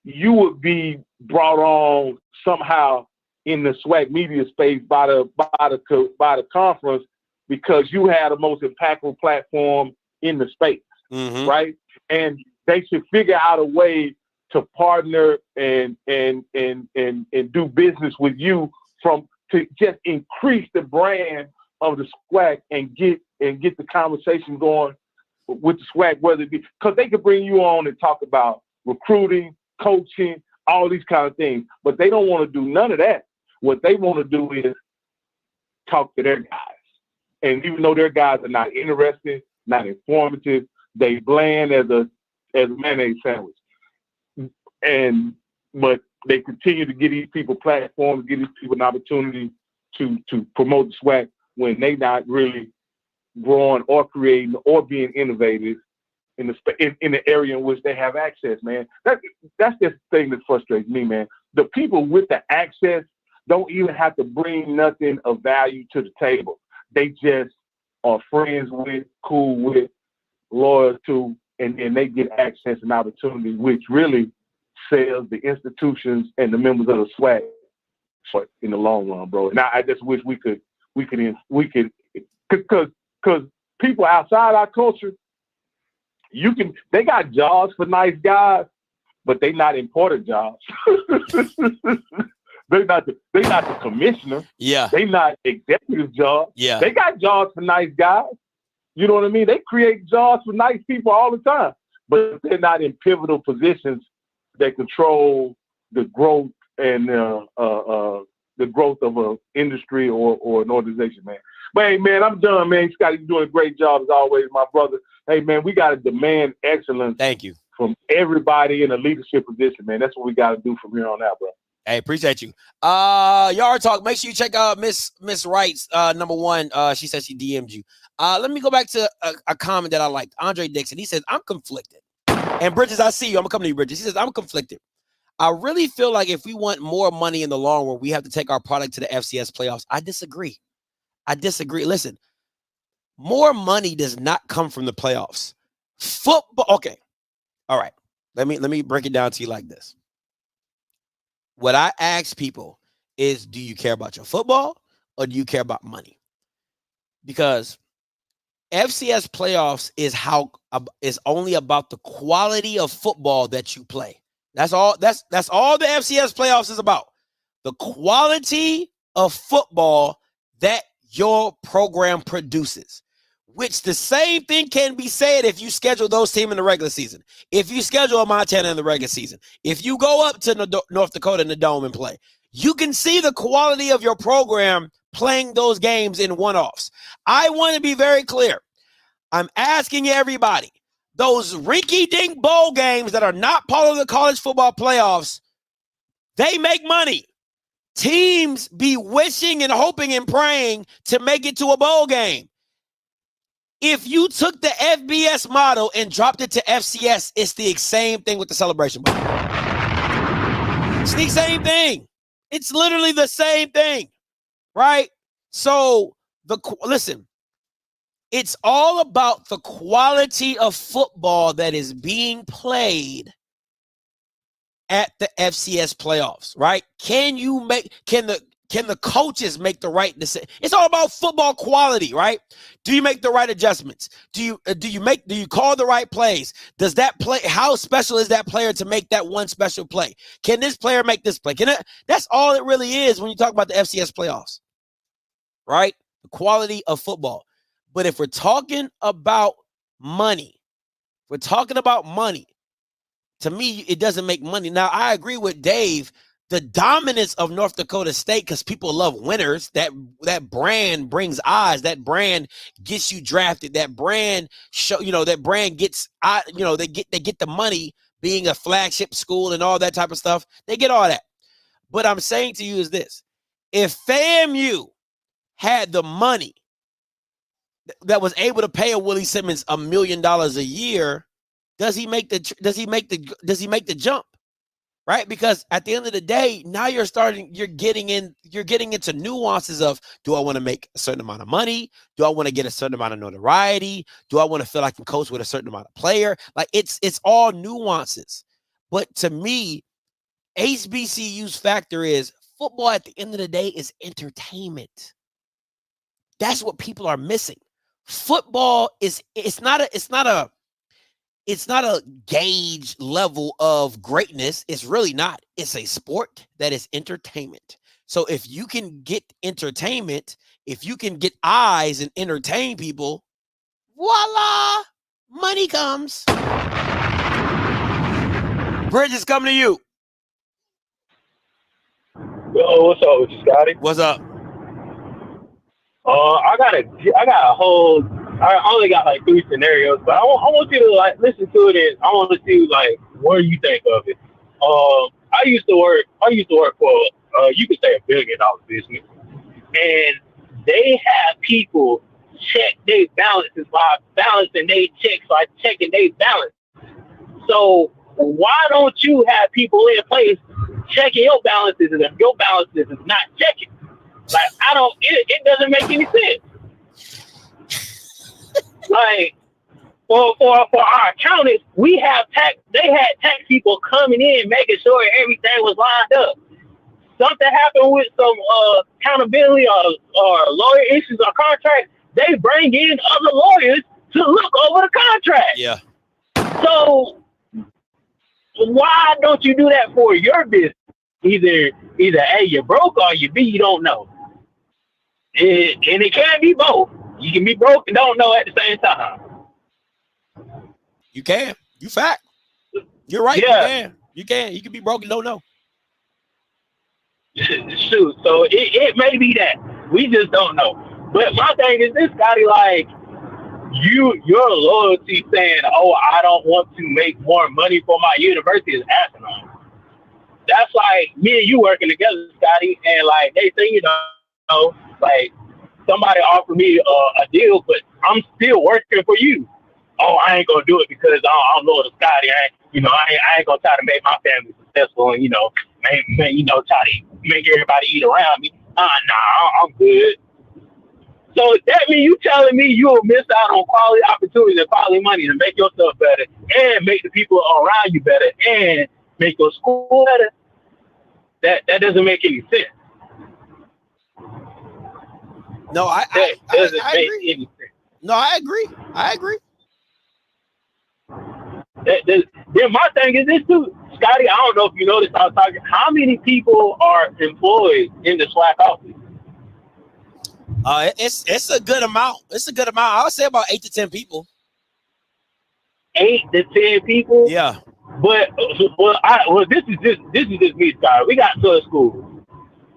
you would be brought on somehow in the SWAC media space by the conference because you had the most impactful platform in the space, right? And they should figure out a way to partner and do business with you to just increase the brand of the SWAC and get the conversation going with the SWAC, whether it be because they could bring you on and talk about recruiting, coaching, all these kind of things, but they don't want to do none of that. What they want to do is talk to their guys. And even though their guys are not interested, not informative, they bland as a mayonnaise sandwich. But they continue to give these people platforms, give these people an opportunity to promote the SWAC when they not really growing or creating or being innovative in the area in which they have access, man. That's just the thing that frustrates me, man. The people with the access don't even have to bring nothing of value to the table. They just are friends with, cool with, loyal to, and then they get access and opportunity, which really sells the institutions and the members of the SWAC in the long run, bro. And I just wish we could, because people outside our culture, they got jobs for nice guys, but they not important jobs. They not the commissioner. Yeah. They not executive jobs. Yeah. They got jobs for nice guys. You know what I mean? They create jobs for nice people all the time, but they're not in pivotal positions that control the growth and the growth of an industry or an organization, man. But hey, man, I'm done, man. Scotty, you're doing a great job as always, my brother. Hey, man, we got to demand excellence. Thank you. From everybody in a leadership position, man. That's what we got to do from here on out, bro. Hey, appreciate you. Yard Talk. Make sure you check out Miss Wright's number one. She said she DM'd you. Let me go back to a comment that I liked. Andre Dixon. He says, I'm conflicted. And Bridges, I see you. I'm gonna come to you, Bridges. He says, I'm conflicted. I really feel like if we want more money in the long run, we have to take our product to the FCS playoffs. I disagree. Listen, more money does not come from the playoffs. Football. Okay. All right. Let me break it down to you like this. What I ask people is, do you care about your football or do you care about money? Because FCS playoffs is only about the quality of football that you play. That's all. That's all the FCS playoffs is about. The quality of football that your program produces. which the same thing can be said if you schedule those teams in the regular season. If you schedule a Montana in the regular season, if you go up to North Dakota in the Dome and play, you can see the quality of your program playing those games in one-offs. I want to be very clear. I'm asking everybody, those rinky-dink bowl games that are not part of the college football playoffs, they make money. Teams be wishing and hoping and praying to make it to a bowl game. If you took the FBS model and dropped it to FCS, it's the same thing with the Celebration Bowl. It's the same thing. It's literally the same thing, right? So, listen, it's all about the quality of football that is being played at the FCS playoffs, right? Can the coaches make the right decision? It's all about football quality, right? Do you make the right adjustments? Do you call the right plays? Does that play, how special is that player to make that one special play? Can this player make this play? That's all it really is when you talk about the FCS playoffs, right? The quality of football. But if we're talking about money, to me, it doesn't make money. Now, I agree with Dave. The dominance of North Dakota State, because people love winners, that brand brings eyes. That brand gets you drafted. That brand that brand gets they get the money being a flagship school and all that type of stuff. They get all that. But I'm saying to you is this: if FAMU had the money that was able to pay a Willie Simmons $1 million a year, does he make the jump? Right? Because at the end of the day, now you're getting into nuances of, do I want to make a certain amount of money? Do I want to get a certain amount of notoriety? Do I want to feel I can coach with a certain amount of player? Like it's all nuances. But to me, HBCU's factor is football at the end of the day is entertainment. That's what people are missing. Football it's not a gauge level of greatness. It's really not. It's a sport that is entertainment. So if you can get entertainment, if you can get eyes and entertain people, voila, money comes. Bridge is coming to you. Yo, what's up with you, Scotty? What's up? I only got like 3 scenarios, but I want you to like listen to it and I want to see like what you think of it. I used to work for you could say $1 billion business, and they have people check their balances by balancing their checks by checking their balance. So why don't you have people in place checking your balances and if your balances is not checking? Like it doesn't make any sense. Like for our accountants, they had tax people coming in making sure everything was lined up. Something happened with some accountability or lawyer issues or contracts, they bring in other lawyers to look over the contract. Yeah. So why don't you do that for your business? Either A, you're broke, or B, you don't know. And it can't be both. You can be broke and don't know at the same time. You can. You fact. You're right. Yeah. You can. You can be broke and don't know. Shoot. So it may be that. We just don't know. But my thing is this, Scotty, like, your loyalty saying, oh, I don't want to make more money for my university is asinine. That's like me and you working together, Scotty, and like they say, like somebody offered me a deal, but I'm still working for you. Oh, I ain't gonna do it because I'm loyal to Scotty. I ain't gonna try to make my family successful and try to make everybody eat around me. Nah, I'm good. So that means you telling me you'll miss out on quality opportunities and quality money to make yourself better and make the people around you better and make your school better. That doesn't make any sense. No, I agree. No, I agree. Then my thing is this too, Scotty. I don't know if you noticed I was talking. How many people are employed in the SWAC office? It's a good amount. It's a good amount. I would say about 8 to 10 people. 8 to 10 people. Yeah. But this is just me, Scott. We got 12 schools.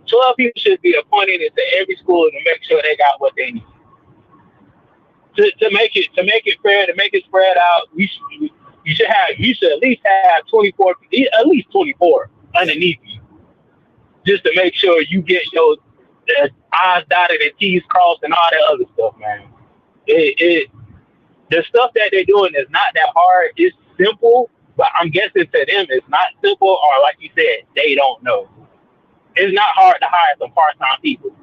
12 people should be appointed into every school to make sure they got what they need. To make it fair, to make it spread out, you should at least have 24 underneath you, just to make sure you get your I's dotted and T's crossed and all that other stuff, man. The stuff that they're doing is not that hard. It's simple, but I'm guessing to them it's not simple, or like you said, they don't know. It's not hard to hire some part-time people.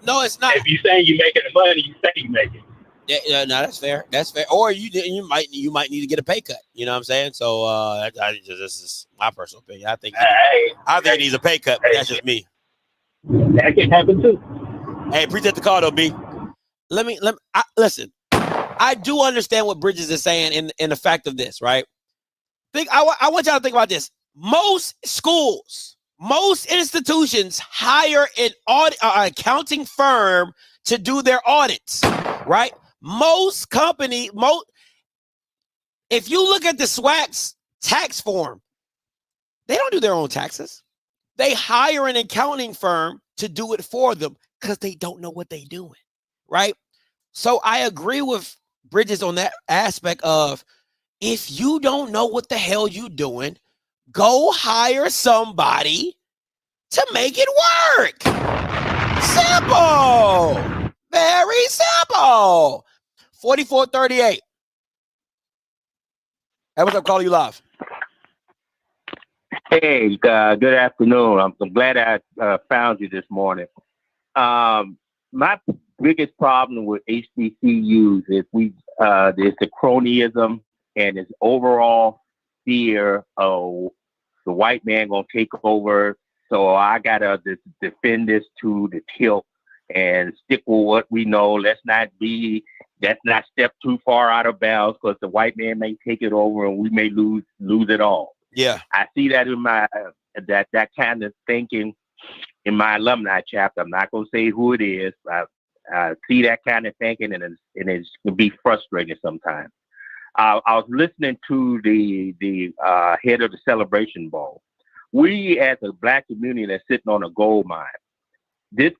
No, it's not. If you say you're making the money, you say you make it. Yeah, no, that's fair. That's fair. Or you might need to get a pay cut. You know what I'm saying? So this is my personal opinion. I think he needs a pay cut, but that's just me. That can happen too. Hey, appreciate the call though, B. Listen. I do understand what Bridges is saying in the fact of this, right? I want y'all to think about this. Most schools, most institutions hire an accounting firm to do their audits, right? Most company, if you look at the SWAC's tax form, they don't do their own taxes. They hire an accounting firm to do it for them because they don't know what they're doing, right? So I agree with Bridges on that aspect of, if you don't know what the hell you doing, go hire somebody to make it work. Simple. Very simple. 4438. Hey, what's up? Calling you live. Hey, good afternoon. I'm glad I found you this morning. My biggest problem with HBCUs is there's the cronyism and this overall fear of the white man gonna take over. So I gotta defend this to the tilt and stick with what we know. Let's not step too far out of bounds, because the white man may take it over and we may lose it all. Yeah, I see that in my that kind of thinking in my alumni chapter. I'm not gonna say who it is. I see that kind of thinking, and it can be frustrating sometimes. I was listening to the head of the Celebration Bowl. We, as a Black community, are sitting on a gold mine. Just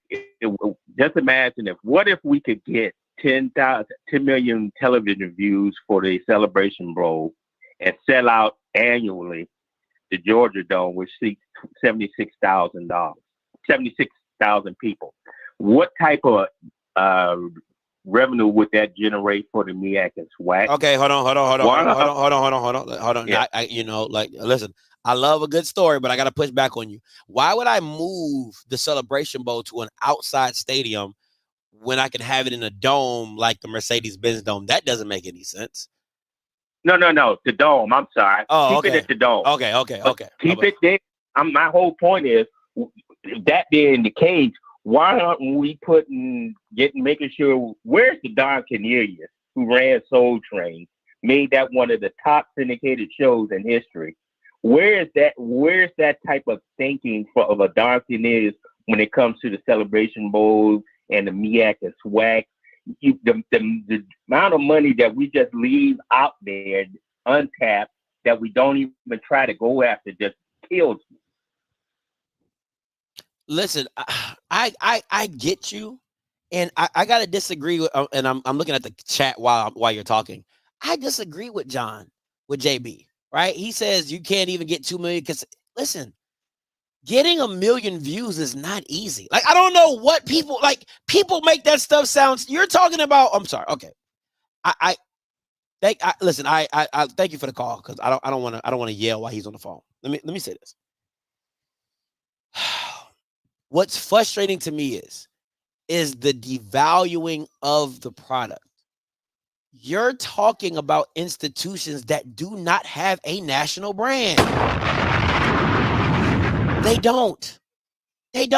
imagine what if we could get 10 million television views for the Celebration Bowl and sell out annually the Georgia Dome, which seats 76,000 people. What type of revenue would that generate for the MEAC and SWAC? Okay, hold on. Yeah. Listen, I love a good story, but I got to push back on you. Why would I move the Celebration Bowl to an outside stadium when I can have it in a dome like the Mercedes-Benz Dome? That doesn't make any sense. No, the dome. I'm sorry. Oh, Keep it at the dome. Okay. Keep it there. My whole point is, that being the case, why aren't we making sure, where's the Don Cornelius who ran Soul Train, made that one of the top syndicated shows in history? Where's that type of thinking of a Don Cornelius when it comes to the Celebration Bowl and the MEAC and SWAC? The amount of money that we just leave out there untapped, that we don't even try to go after, just kills me. Listen, I get you, and I gotta disagree with. And I'm looking at the chat while you're talking. I disagree with JB. Right? He says you can't even get 2 million because, listen, getting 1 million views is not easy. Like, I don't know what people make that stuff sound. You're talking about. I'm sorry. Okay, listen. I thank you for the call, because I don't want to yell while he's on the phone. Let me say this. What's frustrating to me is the devaluing of the product. You're talking about institutions that do not have a national brand. They don't. And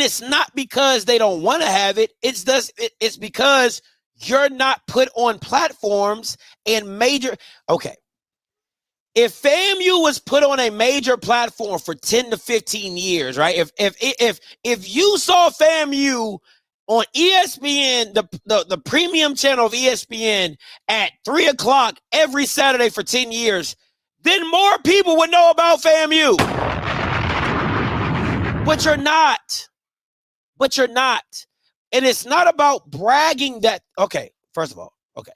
it's not because they don't want to have it. It's because you're not put on platforms and major. Okay. If FAMU was put on a major platform for 10 to 15 years, right? If you saw FAMU on ESPN, the premium channel of ESPN at 3 o'clock every Saturday for 10 years, then more people would know about FAMU. But you're not. But you're not. And it's not about bragging that, okay, first of all, okay.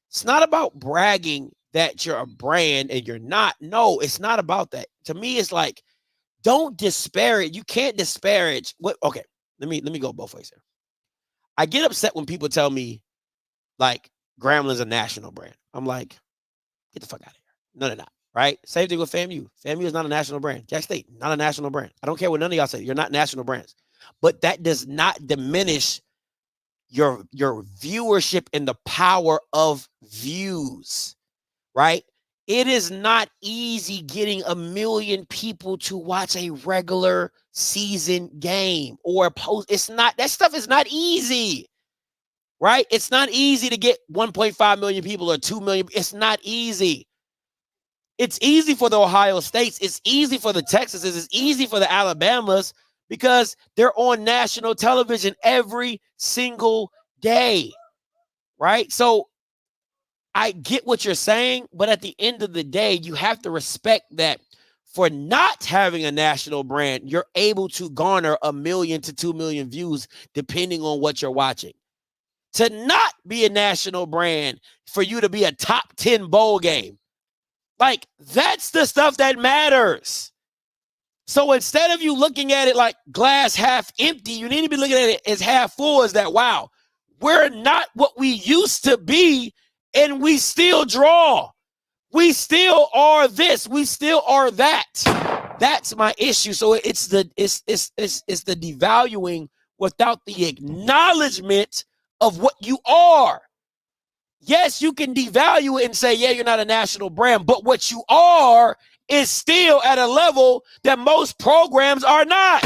It's not about bragging that you're a brand and you're not. No, it's not about that. To me, it's like, don't disparage. You can't disparage. What? Okay, let me go both ways here. I get upset when people tell me, like, Grambling's a national brand. I'm like, get the fuck out of here. No, they're not. Right? Same thing with FAMU. FAMU is not a national brand. Jack State, not a national brand. I don't care what none of y'all say. You're not national brands. But that does not diminish your viewership and the power of views, right? It is not easy getting 1 million people to watch a regular season game or a post. It's not, that stuff is not easy, right? It's not easy to get 1.5 million people or 2 million. It's not easy. It's easy for the Ohio States. It's easy for the Texases. It's easy for the Alabamas because they're on national television every single day, right? So I get what you're saying, but at the end of the day, you have to respect that for not having a national brand, you're able to garner 1 million to 2 million views depending on what you're watching. To not be a national brand, for you to be a top 10 bowl game, like, that's the stuff that matters. So instead of you looking at it like glass half empty, you need to be looking at it as half full, as that, wow, we're not what we used to be, and we still draw. We still are this. We still are that. That's my issue. So it's the devaluing without the acknowledgement of what you are. Yes, you can devalue it and say, yeah, you're not a national brand, but what you are is still at a level that most programs are not.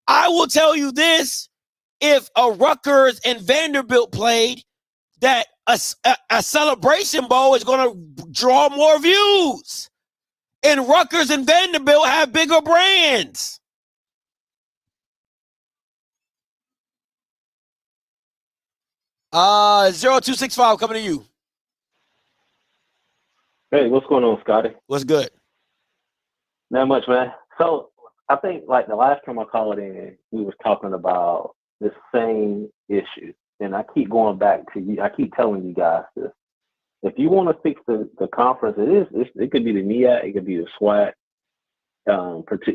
I will tell you this, if a Rutgers and Vanderbilt played, that a Celebration Bowl is going to draw more views. And Rutgers and Vanderbilt have bigger brands. 0265 coming to you. Hey, what's going on, Scotty? What's good? Not much, man. So I think like the last time I called in, we was talking about the same issue. And I keep going back to you. I keep telling you guys this. If you want to fix the conference, it could be the NEAC, it could be the SWAC.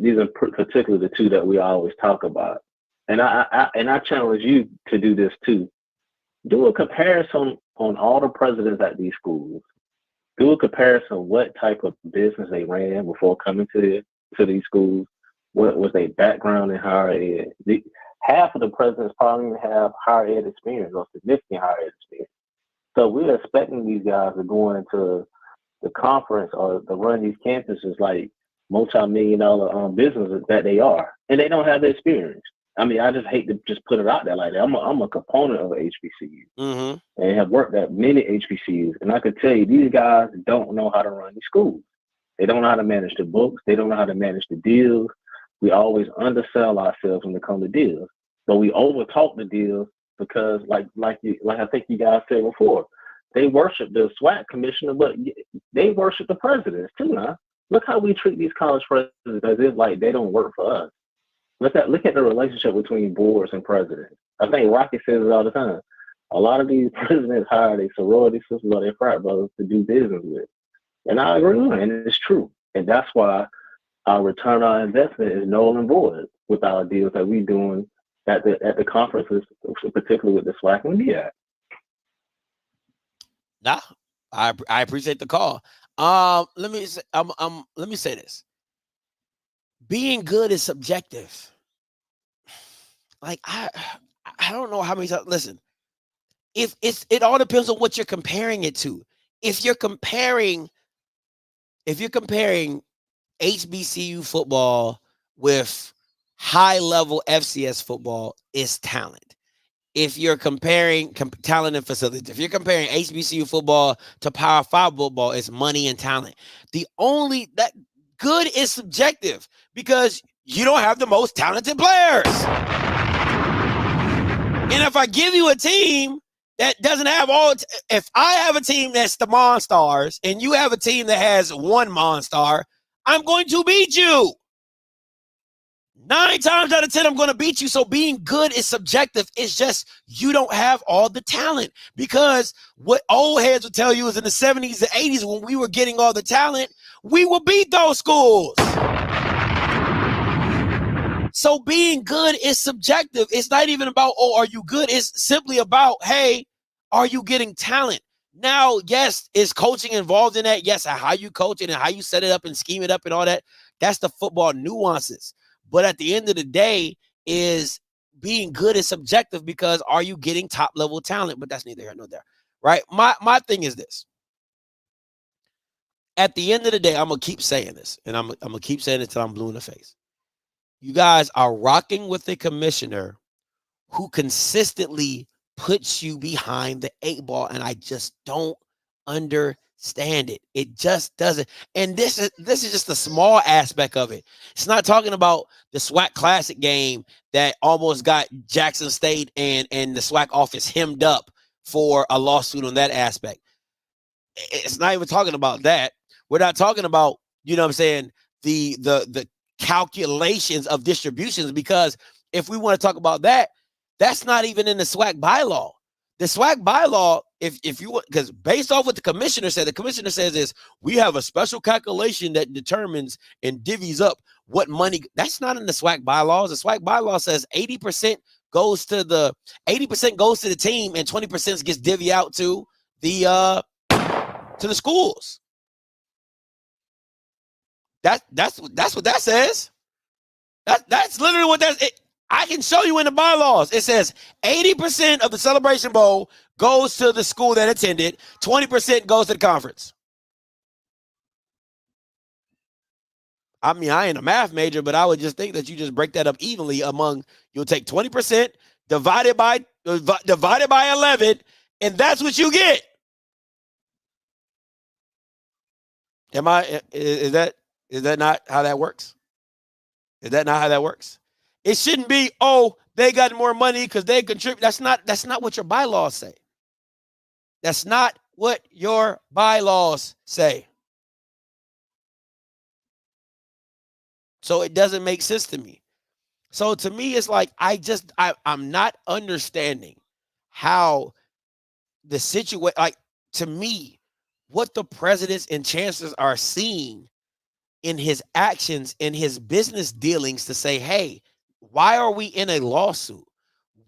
These are particularly the two that we always talk about. And I challenge you to do this too. Do a comparison on all the presidents at these schools. Do a comparison what type of business they ran before coming to these schools. What was their background in higher ed? Half of the presidents probably even have higher ed experience or significant higher ed experience. So we're expecting these guys to go into the conference or to run these campuses like multi-million-dollar businesses that they are, and they don't have the experience. I mean, I just hate to just put it out there like that. I'm a component of a HBCU and have worked at many HBCUs, and I could tell you these guys don't know how to run these schools. They don't know how to manage the books. They don't know how to manage the deals. We always undersell ourselves when it comes to deals, but we overtalk the deals because, like I think you guys said before, they worship the SWAC commissioner, but they worship the presidents too. Now, look how we treat these college presidents as if like they don't work for us. Look at the relationship between boards and presidents. I think Rocky says it all the time. A lot of these presidents hire their sorority sisters or their frat brothers to do business with, and I agree with it, and it's true. And that's why our return on investment is null and void with our deals that we're doing at the conferences, particularly with the SWAC and NEAC. Nah, I appreciate the call. Let me say this. Being good is subjective. Like I don't know how many times. Listen, it all depends on what you're comparing it to. If you're comparing HBCU football with high level FCS football, it's talent. if you're comparing talent and facilities. If you're comparing HBCU football to Power 5 football, it's money and talent. That good is subjective because you don't have the most talented players. And if I give you a team that doesn't have if I have a team that's the Monstars and you have a team that has one Monstar, I'm going to beat you. 9 times out of 10, I'm going to beat you. So being good is subjective. It's just you don't have all the talent. Because what old heads would tell you is in the 70s and 80s, when we were getting all the talent, we would beat those schools. So being good is subjective. It's not even about, are you good? It's simply about, hey, are you getting talent? Now, yes, is coaching involved in that? Yes, how you coach it and how you set it up and scheme it up and all that. That's the football nuances. But at the end of the day, is being good is subjective because are you getting top level talent? But that's neither here nor there, right? My thing is this. At the end of the day, I'm going to keep saying this, and I'm going to keep saying it until I'm blue in the face. You guys are rocking with a commissioner who consistently puts you behind the 8 ball, and I just don't understand it. It just doesn't. And this is just a small aspect of it. It's not talking about the SWAC Classic game that almost got Jackson State and the SWAC office hemmed up for a lawsuit on that aspect. It's not even talking about that. We're not talking about, you know what I'm saying, the calculations of distributions, because if we want to talk about that, that's not even in the SWAC bylaw. The SWAC bylaw, if you want, because based off what the commissioner said, the commissioner says is we have a special calculation that determines and divvies up what money. That's not in the SWAC bylaws. The SWAC bylaw says 80% goes to the team and 20% gets divvied out to the schools. That's what that says. That's literally what I can show you in the bylaws. It says 80% of the Celebration Bowl goes to the school that attended, 20% goes to the conference. I mean, I ain't a math major, but I would just think that you just break that up evenly among, you'll take 20% divided by 11, and that's what you get. Is that not how that works? Is that not how that works? It shouldn't be, they got more money because they contribute. That's not what your bylaws say. That's not what your bylaws say. So it doesn't make sense to me. So to me, it's like I'm not understanding how the situation, like, to me, what the presidents and chancellors are seeing in his actions, in his business dealings, to say, hey, why are we in a lawsuit?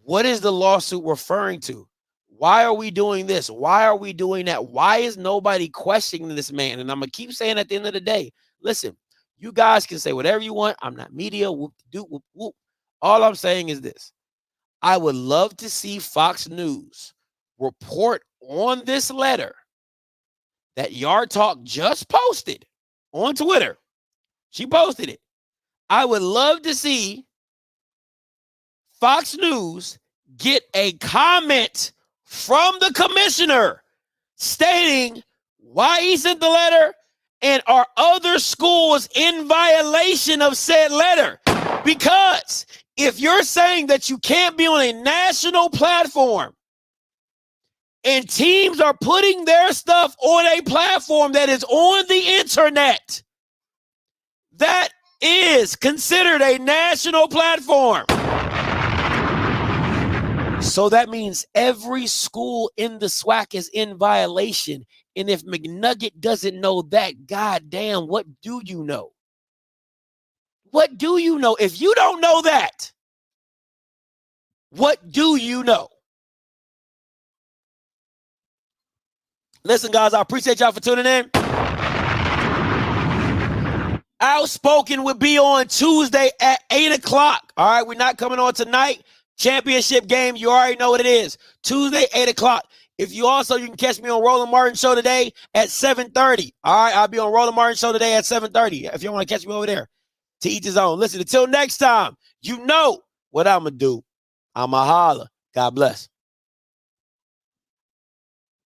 What is the lawsuit referring to? Why are we doing this? Why are we doing that? Why is nobody questioning this man? And I'm going to keep saying at the end of the day, listen, you guys can say whatever you want. I'm not media. Whoop, whoop, whoop. All I'm saying is this. I would love to see Fox News report on this letter that Yard Talk just posted on Twitter. She posted it. I would love to see Fox News get a comment from the commissioner stating why he sent the letter and are other schools in violation of said letter. Because if you're saying that you can't be on a national platform and teams are putting their stuff on a platform that is on the internet, that is considered a national platform. So that means every school in the SWAC is in violation. And if McNugget doesn't know that, goddamn, what do you know? What do you know? If you don't know that, what do you know? Listen, guys, I appreciate y'all for tuning in. Outspoken will be on Tuesday at 8 o'clock. All right, we're not coming on tonight. Championship game, you already know what it is. Tuesday, 8 o'clock. If you can catch me on Roland Martin Show today at 7:30. All right, I'll be on Roland Martin Show today at 7:30. If you want to catch me over there, to each his own. Listen, until next time, you know what I'm going to do. I'm going to holler. God bless.